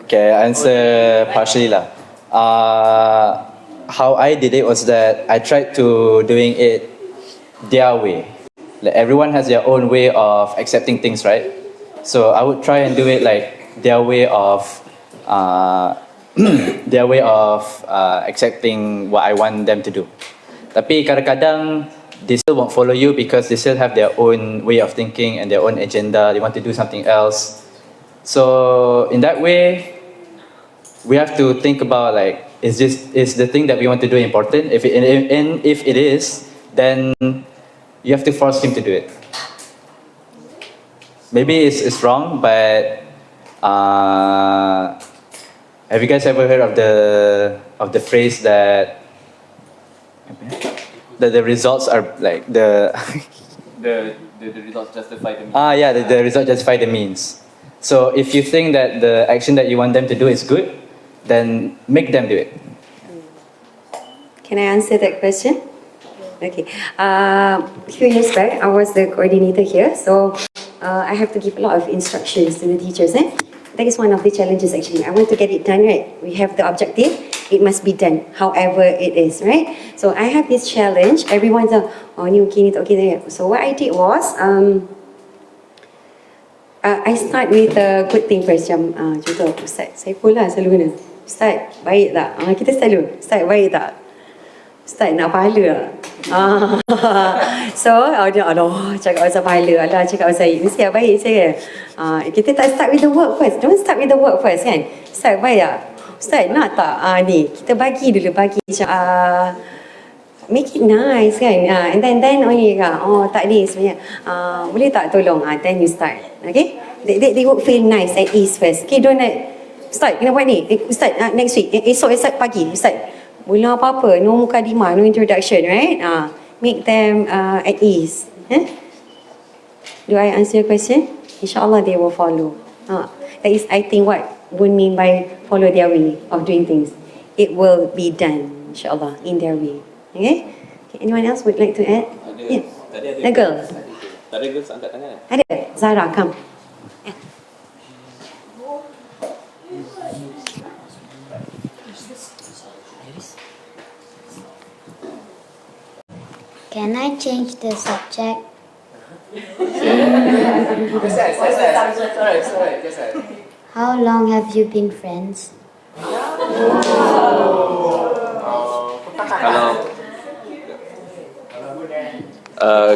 [SPEAKER 4] Okay, I answer partially lah. How I did it was that I tried to doing it their way. Like everyone has their own way of accepting things, right? So I would try and do it like their way of accepting what I want them to do. Tapi kadang-kadang they still won't follow you because they still have their own way of thinking and their own agenda. They want to do something else. So in that way, we have to think about like, is the thing that we want to do important? If it is, then you have to force him to do it. Maybe it's wrong, but have you guys ever heard of the phrase that the results are like the
[SPEAKER 3] The results justify the means.
[SPEAKER 4] Yeah, the result justify the means. So if you think that the action that you want them to do is good, then make them do it.
[SPEAKER 1] Can I answer that question? Okay. A few years back, I was the coordinator here, so I have to give a lot of instructions to the teachers. That is one of the challenges actually. I want to get it done, right? We have the objective, it must be done, however it is, right? So I have this challenge, everyone's like, oh ni okay, ni tak okay. So what I did was, I start with a good thing first. Macam, contoh, Ustaz, saya pula selalu guna. Ustaz, baik tak? Kita selalu, Ustaz, baik tak? Ustaz, nak pahala tak? So, aduh, cakap pasal pahala, alah, cakap pasal mesti baik saya. Kita tak start with the work first. Don't start with the work first kan. Ustaz, baik tak? Ustaz, nak tak? Ni, kita bagi dulu, bagi macam, make it nice kan. And then only oh tak ni sebenarnya. Boleh tak tolong? Then you start. Okay? They would feel nice at ease first. Okay, don't Ustaz, kena buat ni. Ustaz, next week. Esok pagi. Ustaz, mula apa-apa. No mukadimah, no introduction, right? Make them at ease. Do I answer your question? InsyaAllah they will follow. That is, I think, what Bun mean by follow their way of doing things. It will be done, insyaAllah, in their way. Okay? Anyone else would like to add? Yeah. The girl.
[SPEAKER 3] Tadi girls angkat tangan.
[SPEAKER 1] Ada. Zara, come. Yeah.
[SPEAKER 9] Can I change the subject? How long have you been friends?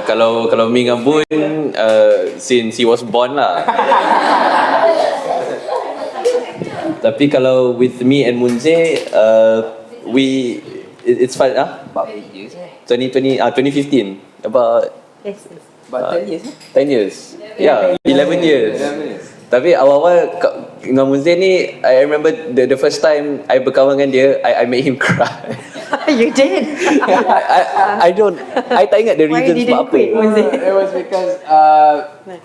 [SPEAKER 3] Kalau Mi dengan Bun, since he was born lah. Tapi kalau with me and Mundzeer, it's fun
[SPEAKER 5] About 8 years.
[SPEAKER 3] 2015, about
[SPEAKER 1] Yes.
[SPEAKER 5] About 10 years.
[SPEAKER 3] 10 years. Yeah, 11 years.
[SPEAKER 5] 11 years.
[SPEAKER 3] Tapi awal-awal dengan Mundzeer ni, I remember the first time I berkawan dengan dia, I made him cry.
[SPEAKER 1] You did?
[SPEAKER 3] I tak ingat the
[SPEAKER 1] Why
[SPEAKER 3] reasons
[SPEAKER 1] didn't
[SPEAKER 3] for apa.
[SPEAKER 1] quit, Mundzeer?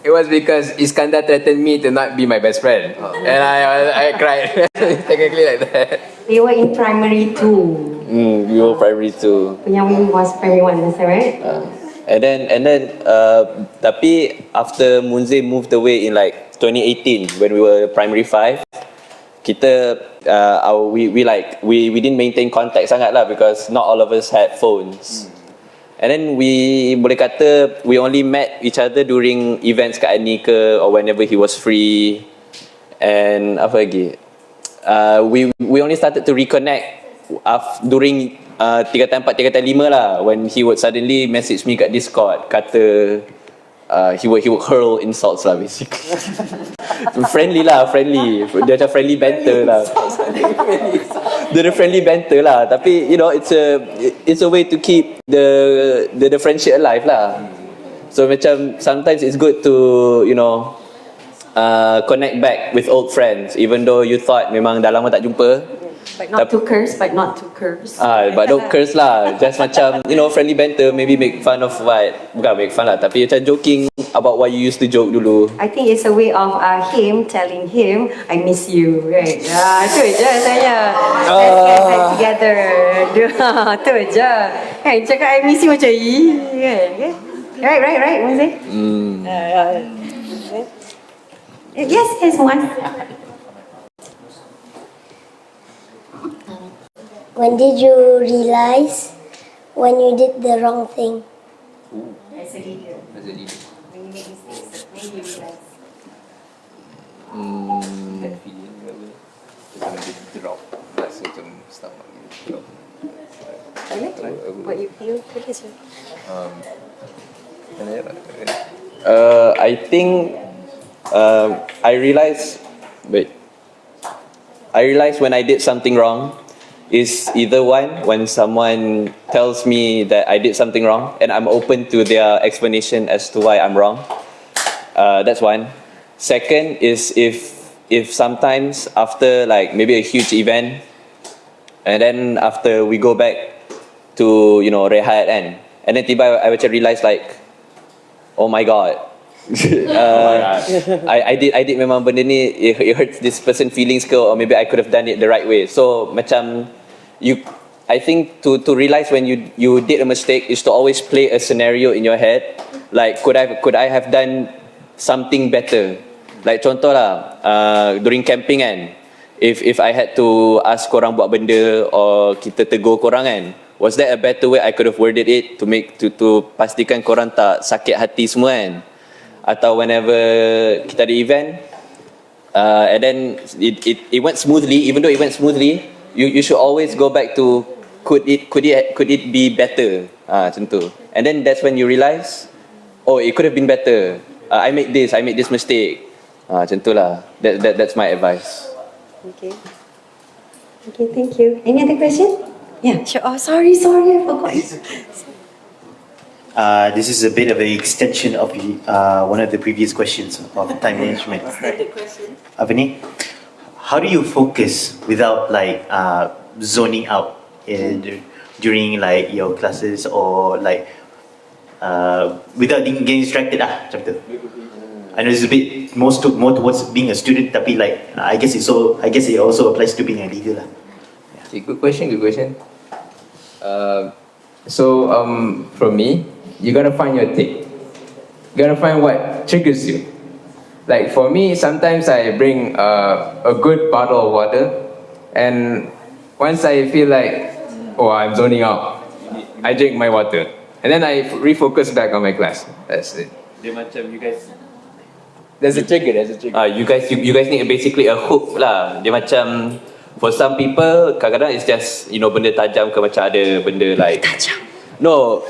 [SPEAKER 5] It was because Iskandar threatened me to not be my best friend, and I cried. Technically like that.
[SPEAKER 1] We were in primary 2.
[SPEAKER 3] We were primary 2.
[SPEAKER 1] Bunyamin was primary 1, is that right?
[SPEAKER 3] And then tapi after Mundzeer moved away in like 2018 when we were primary 5, kita we didn't maintain contact sangat lah because not all of us had phones. And then we boleh kata we only met each other during events kat Ani ke or whenever he was free. And apa lagi? We only started to reconnect during 3 time 4, 3 time 5 lah, when he would suddenly message me kat Discord, kata he would hurl insults lah basically. friendly. Dia macam friendly banter lah. Dia ada friendly banter lah, tapi you know it's a way to keep the friendship alive lah. So macam sometimes it's good to connect back with old friends even though you thought memang dah lama tak jumpa.
[SPEAKER 1] But not to curse.
[SPEAKER 3] But don't curse lah. Just macam friendly banter, maybe make fun of bukan make fun lah, tapi macam joking about what you used to joke dulu.
[SPEAKER 1] I think it's a way of him telling him, I miss you, right? Tu je saya. Let's get back together. Tu je. Kan cakap I miss you macam kan? Right, Mundzeer? Yes, one.
[SPEAKER 9] When did you realize when you did the wrong thing?
[SPEAKER 1] As a leader. When you make mistakes, when you realize.
[SPEAKER 5] That feeling ke apa? Macam dia drop. Rasa macam stuff drop.
[SPEAKER 1] What you feel?
[SPEAKER 3] I think I realized when I did something wrong is either when someone tells me that I did something wrong and I'm open to their explanation as to why I'm wrong. That's one. Second is if sometimes after like maybe a huge event and then after we go back to rehat and then tiba I macam realize like oh my god. I did memang benda ni it hurts this person feelings ke, or maybe I could have done it the right way. So macam I think to realize when you did a mistake is to always play a scenario in your head, like could I have done something better. Like contoh lah, during camping kan, if I had to ask korang buat benda or kita tegur korang kan, was there a better way I could have worded it to pastikan korang tak sakit hati semua kan? Atau whenever kita ada event, and then it went smoothly, even though it went smoothly, you should always go back to could it be better, macam tu. And then that's when you realize, oh, it could have been better. I made this mistake. Macam tu lah. That's my advice.
[SPEAKER 1] Okay. Okay, thank you. Any other question? Yeah, sure. Oh, sorry, I forgot.
[SPEAKER 10] This is a bit of an extension of one of the previous questions of time management. Apa ni? How do you focus without like zoning out during like your classes, or like without getting distracted lah, macam tu? I know it's a bit more towards being a student, tapi like I guess it also applies to being a leader lah.
[SPEAKER 5] Okay, good question. From me, you gotta find your tick. You gotta find what triggers you. Like for me, sometimes I bring a good bottle of water, and once I feel like, oh, I'm zoning out, I drink my water, and then I refocus back on my class. That's it.
[SPEAKER 3] Dia macam you guys.
[SPEAKER 5] There's a trigger.
[SPEAKER 3] You guys need basically a hook lah. Dia macam for some people kadang-kadang it's just benda tajam ke, macam ada benda like tajam. No.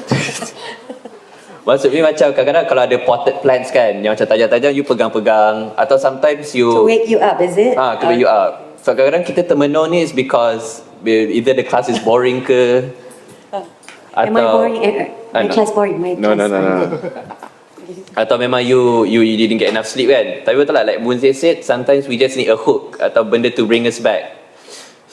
[SPEAKER 3] Maksudnya macam kadang-kadang kalau ada potted plants kan yang macam tajam-tajam, you pegang-pegang, atau sometimes you
[SPEAKER 1] To wake you up, is it?
[SPEAKER 3] to wake you up. So kadang-kadang kita termenung ni is because either the class is boring ke, atau
[SPEAKER 1] Am I boring? My class boring. My
[SPEAKER 3] No.
[SPEAKER 1] class
[SPEAKER 3] Atau memang you didn't get enough sleep kan. Tapi betul lah, like Mundzeer said, sometimes we just need a hook atau benda to bring us back.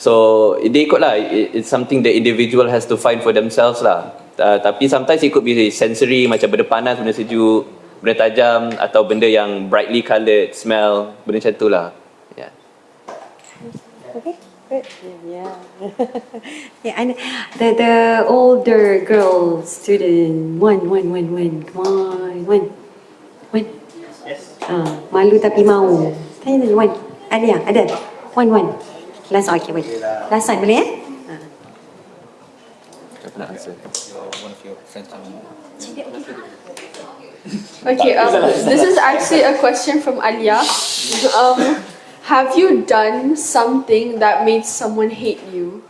[SPEAKER 3] So dia ikut lah, it's something the individual has to find for themselves lah. Tapi sometimes it could be sensory, macam benda panas, benda sejuk, benda tajam, atau benda yang brightly coloured, smell, benda macam tu lah. Yeah.
[SPEAKER 1] Okay, good. Yeah. Yeah, and the older girl student, one. Malu tapi mau. Tanya dulu, one. Ada. One. Last one, okay, wait. Last one, boleh
[SPEAKER 11] Okay, this is actually a question from Alia. Have you done something that made someone hate you?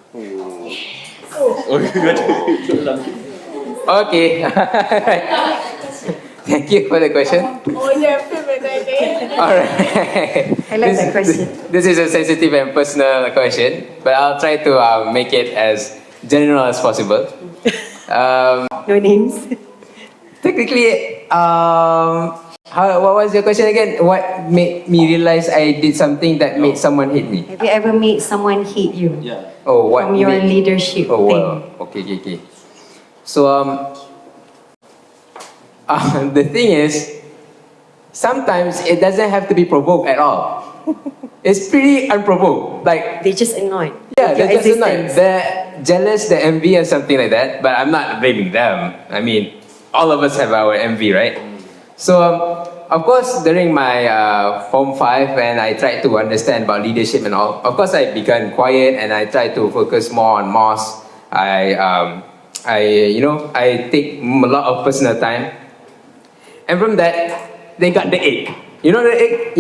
[SPEAKER 5] Okay. Thank you for the question. Alright.
[SPEAKER 1] I like that question.
[SPEAKER 5] This is a sensitive and personal question, but I'll try to make it as general as possible.
[SPEAKER 1] No names.
[SPEAKER 5] Technically, what was your question again? What made me realize I did something that made someone hate me?
[SPEAKER 1] Have you ever made someone hate you?
[SPEAKER 3] Yeah.
[SPEAKER 5] Oh, what?
[SPEAKER 1] From your leadership
[SPEAKER 5] Oh,
[SPEAKER 1] thing?
[SPEAKER 5] wow. Okay. So, the thing is, sometimes it doesn't have to be provoked at all. It's pretty unprovoked. Like,
[SPEAKER 1] They just annoyed.
[SPEAKER 5] yeah,
[SPEAKER 1] with your
[SPEAKER 5] they're just annoyed.
[SPEAKER 1] existence.
[SPEAKER 5] They're jealous, they're envy, or something like that. But I'm not blaming them. I mean, all of us have our envy, right? So, of course, during my Form 5, and I tried to understand about leadership and all, of course, I became quiet and I tried to focus more on MOS. I take a lot of personal time. And from that, they got the ick. You know the ick?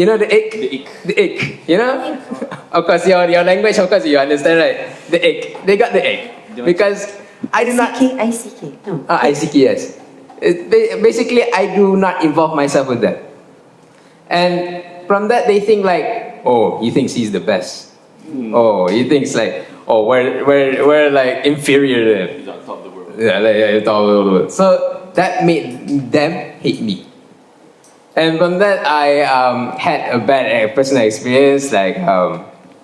[SPEAKER 5] The ick. You know? Of course, your language, of course, you understand, right? The ick. They got the ick. Because I do not...
[SPEAKER 1] ICK. No.
[SPEAKER 5] ICK, yes. Basically, I do not involve myself with that. And from that, they think like, oh, he thinks he's the best. Oh, he thinks like, oh, we're like inferior to him.
[SPEAKER 3] He's on top of the world.
[SPEAKER 5] Yeah, like, top of the world. So that made them hate me. And from that, I had a bad personal experience. Like,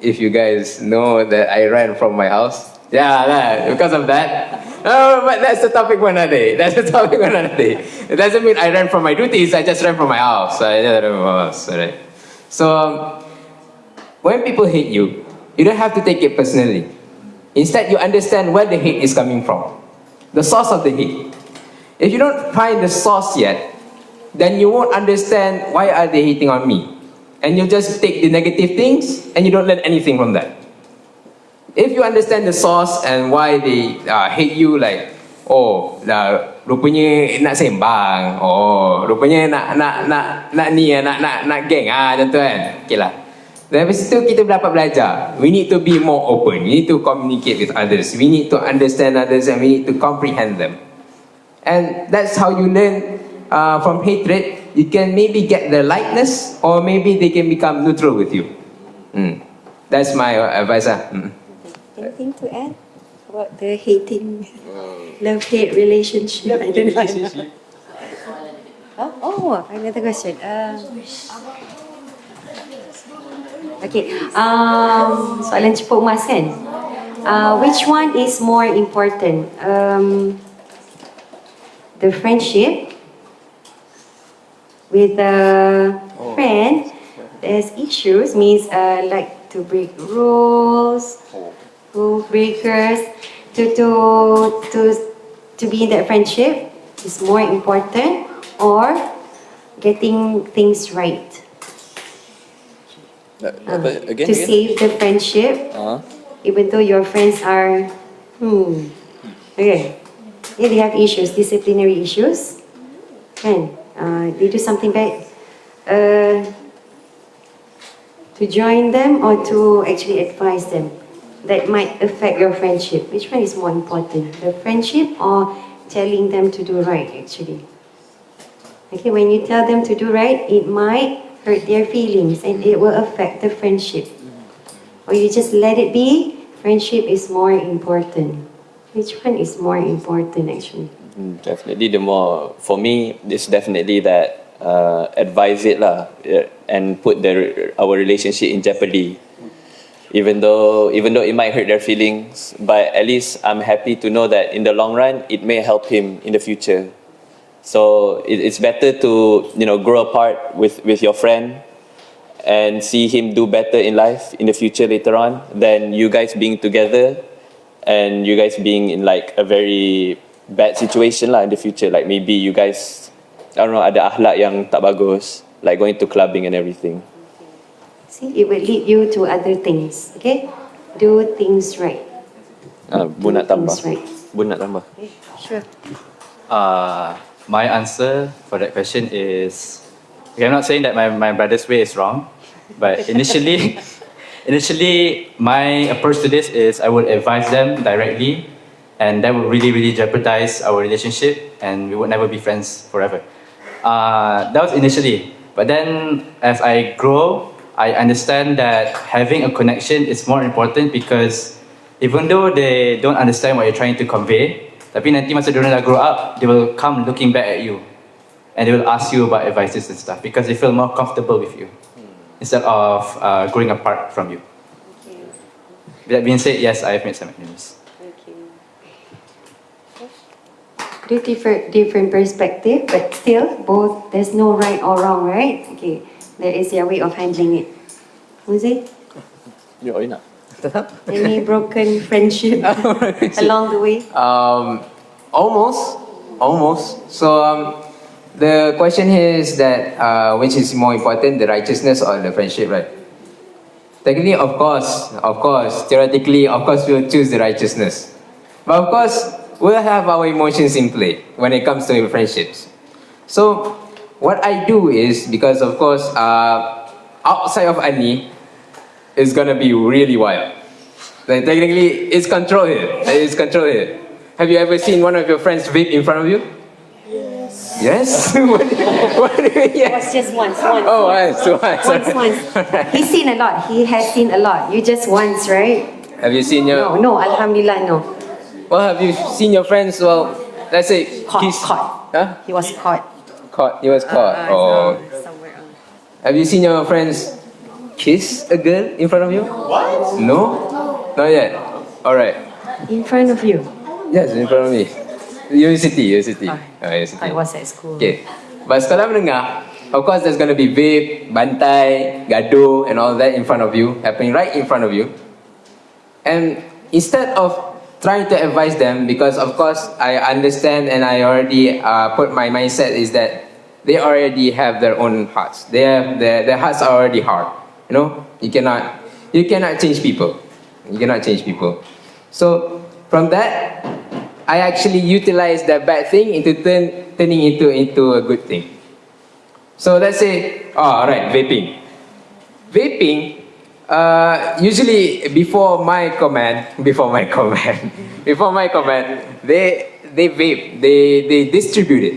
[SPEAKER 5] if you guys know that I ran from my house, yeah, because of that. Oh, but that's the topic for another day. That's the topic for another day. It doesn't mean I ran from my duties. I just ran from my house. I just ran from my house. Alright. So when people hate you, you don't have to take it personally. Instead, you understand where the hate is coming from, the source of the hate. If you don't find the source yet, then you won't understand why are they hating on me. And you just take the negative things and you don't learn anything from that. If you understand the source and why they hate you, like, oh, rupanya nak sembang, oh, rupanya nak ni, nak geng, macam tu kan. Okay lah. Dari situ kita dapat belajar. We need to be more open. We need to communicate with others. We need to understand others and we need to comprehend them. And that's how you learn from hatred. You can maybe get the lightness, or maybe they can become neutral with you. That's my advice.
[SPEAKER 1] Anything to add about the hating, love-hate relationship? I don't know. Oh, another question. Okay, soalan cepat mas kan? Which one is more important? The friendship with a friend, there's issues, means like to break rules, rule breakers, to be in that friendship is more important, or getting things right. To save the friendship, even though your friends are, okay, if they have issues, disciplinary issues, and they do something bad, to join them or to actually advise them, that might affect your friendship. Which one is more important, the friendship or telling them to do right actually? Okay, when you tell them to do right, it might hurt their feelings and it will affect the friendship. Or you just let it be, friendship is more important. Which one is more important actually?
[SPEAKER 3] Definitely for me, it's definitely that advise it lah, and put our relationship in jeopardy. Even though it might hurt their feelings, but at least I'm happy to know that in the long run, it may help him in the future. So it's better to grow apart with your friend and see him do better in life in the future later on than you guys being together and you guys being in like a very bad situation lah in the future. Like maybe you guys, I don't know, ada akhlak yang tak bagus, like going to clubbing and everything.
[SPEAKER 1] See, it will lead you to other things. Okay, do things right.
[SPEAKER 3] Bun nak tambah.
[SPEAKER 1] Right.
[SPEAKER 3] Bun nak tambah.
[SPEAKER 1] Okay, sure.
[SPEAKER 4] My answer for that question is, okay, I'm not saying that my brother's way is wrong, but initially my approach to this is I would advise them directly, and that would really jeopardize our relationship and we would never be friends forever. That was initially, but then as I grow, I understand that having a connection is more important, because even though they don't understand what you're trying to convey, tapi nanti masa diorang dah grow up, they will come looking back at you and they will ask you about advices and stuff because they feel more comfortable with you instead of growing apart from you. With that being said, yes, I have made some enemies.
[SPEAKER 1] Different perspective, but still both, there's no right or wrong, right? Okay, there is your way of handling it. Mundzeer? Any broken friendship along the way?
[SPEAKER 5] Almost. So the question here is that which is more important, the righteousness or the friendship, right? Technically, of course, theoretically, of course, we'll choose the righteousness. But of course, we'll have our emotions in play when it comes to friendships. So what I do is, because of course, outside of Ani, it's gonna be really wild. Like technically, it's control here. Have you ever seen one of your friends vape in front of you? Yes. What do you mean? Yes.
[SPEAKER 1] It was just once.
[SPEAKER 5] Oh, once.
[SPEAKER 1] He's seen a lot. He has seen a lot. You just once, right?
[SPEAKER 5] Have you seen your?
[SPEAKER 1] No. Alhamdulillah, no.
[SPEAKER 5] Well, have you seen your friends? Well, let's say
[SPEAKER 1] Caught.
[SPEAKER 5] Huh?
[SPEAKER 1] He was caught.
[SPEAKER 5] He was caught. Oh.
[SPEAKER 1] Somewhere else.
[SPEAKER 5] Have you seen your friends kiss a girl in front of you?
[SPEAKER 10] What?
[SPEAKER 5] No? Not yet. Alright.
[SPEAKER 1] In front of you.
[SPEAKER 5] Yes, in front of me. University. University.
[SPEAKER 1] I was at school.
[SPEAKER 5] Okay. But sekolah menengah, of course there's going to be vape, bantai, gaduh and all that in front of you, happening right in front of you. And instead of trying to advise them, because of course I understand and I already put my mindset is that they already have their own hearts. Their hearts are already hard. You know, you cannot change people. You cannot change people. So from that, I actually utilize that bad thing into turning into a good thing. So let's say, alright, vaping. Vaping, usually before my comment, they vape, they distribute it.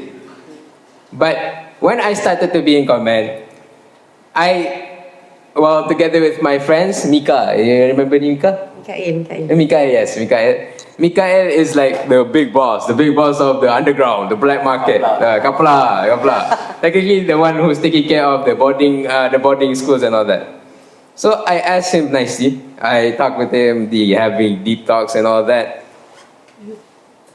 [SPEAKER 5] But when I started to be in comment, together with my friends, Mika, you remember Mika? Mikael, yes, Mikael. Mikael is like the big boss of the underground, the black market, Kapla. Technically the one who's taking care of the boarding schools and all that. So I asked him nicely, I talked with him, having deep talks and all that.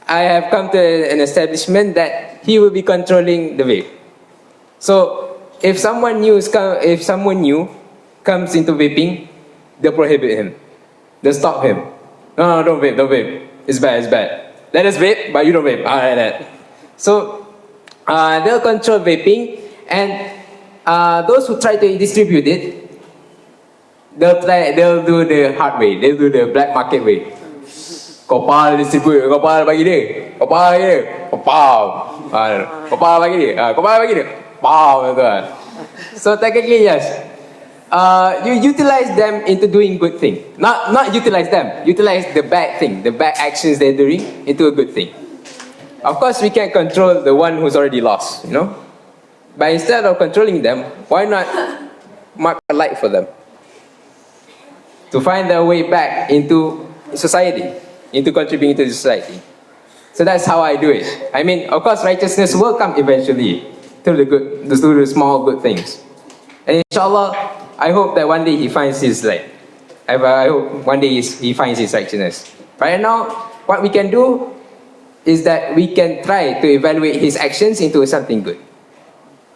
[SPEAKER 5] I have come to an establishment that he will be controlling the vape. So if someone new comes into vaping, they'll prohibit him. They'll stop him. No, don't vape. It's bad. Let us vape, but you don't vape. Alright, that. So they'll control vaping, and those who try to distribute it, they'll do the hard way. They'll do the black market way. Kopal distribute, kopal bagi dia. So technically, yes. You utilize them into doing good thing. Not utilize them. Utilize the bad thing, the bad actions they're doing into a good thing. Of course, we can't control the one who's already lost, you know. But instead of controlling them, why not mark a light for them to find their way back into society, into contributing to the society. So that's how I do it. I mean, of course, righteousness will come eventually through the small good things. And inshallah, I hope that one day he finds his light. I hope one day he finds his righteousness. Right now, what we can do is that we can try to evaluate his actions into something good.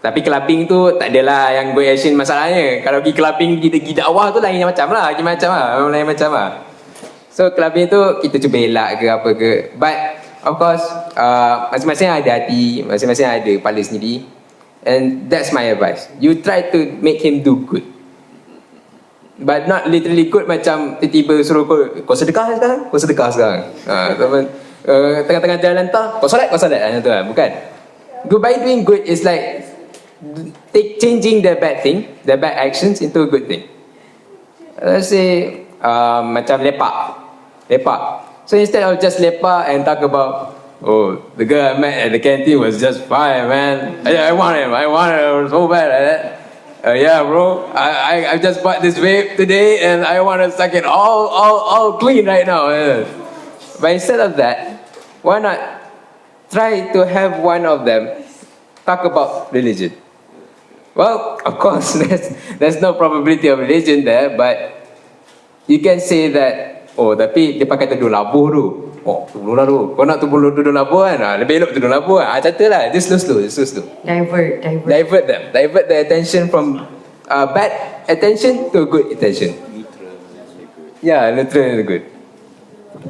[SPEAKER 5] Tapi clubbing tu tak adalah yang good action masalahnya. Kalau pergi clubbing pergi dakwah tu lain macam lah. Lain macam lah. So clubbing tu kita cuba elak ke apa ke. But of course, masing-masing ada hati, masing-masing ada kepala sendiri. And that's my advice. You try to make him do good. But not literally good macam tiba-tiba suruh kau sedekah sekarang. Tengah-tengah jalan kau solat macam tu lah. Bukan. By doing good is like changing the bad thing, the bad actions into a good thing. Let's say macam lepak. So instead of just lepak and talk about, oh, the girl I met at the canteen was just fine, man. I want him so bad like that. Yeah, bro, I just bought this vape today and I want to suck it all clean right now. But instead of that, why not try to have one of them talk about religion? Well, of course, there's no probability of religion there, but you can say that, oh, tapi dia pakai tudung labuh tu. Oh, tudung labuh. Kau nak tudung labuh kan? Lebih elok tudung labuh kan? Macam tu lah. Just slow. Divert them. Divert the attention from bad attention to good attention. Yeah, neutral and good.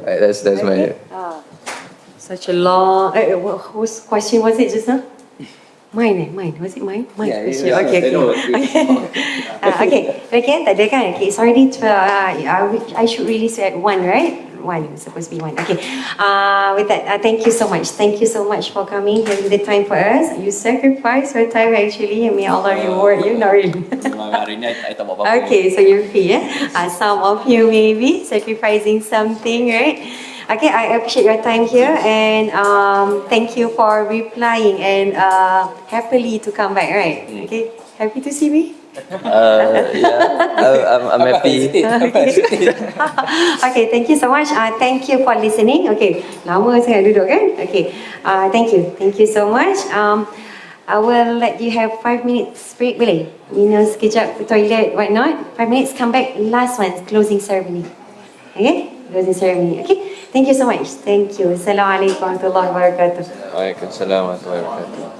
[SPEAKER 5] That's my...
[SPEAKER 1] Such a long... whose question was it just now? Mine. Was it mine? Mine question. Okay. Okay, tak ada kan? Okay, it's already 12. I should release at 1, right? 1, it's supposed to be 1. Okay. With that, thank you so much. Thank you so much for coming, having the time for us. You sacrifice your time actually, and may Allah reward you. Not really. Okay, so you're free, some of you maybe sacrificing something, right? Okay, I appreciate your time here, and thank you for replying and happily to come back, right? Okay, happy to see me?
[SPEAKER 3] I'm happy.
[SPEAKER 1] Okay, thank you so much. Thank you for listening. Okay, lama sangat duduk kan? Okay, thank you so much. I will let you have 5 minutes break, boleh? Minum sekejap ke toilet, what not? 5 minutes, come back, last one, closing ceremony. Okay, closing ceremony. Okay. Thank you so much. Thank you. Assalamualaikum warahmatullahi wabarakatuh.
[SPEAKER 3] Waalaikumsalam warahmatullahi wabarakatuh.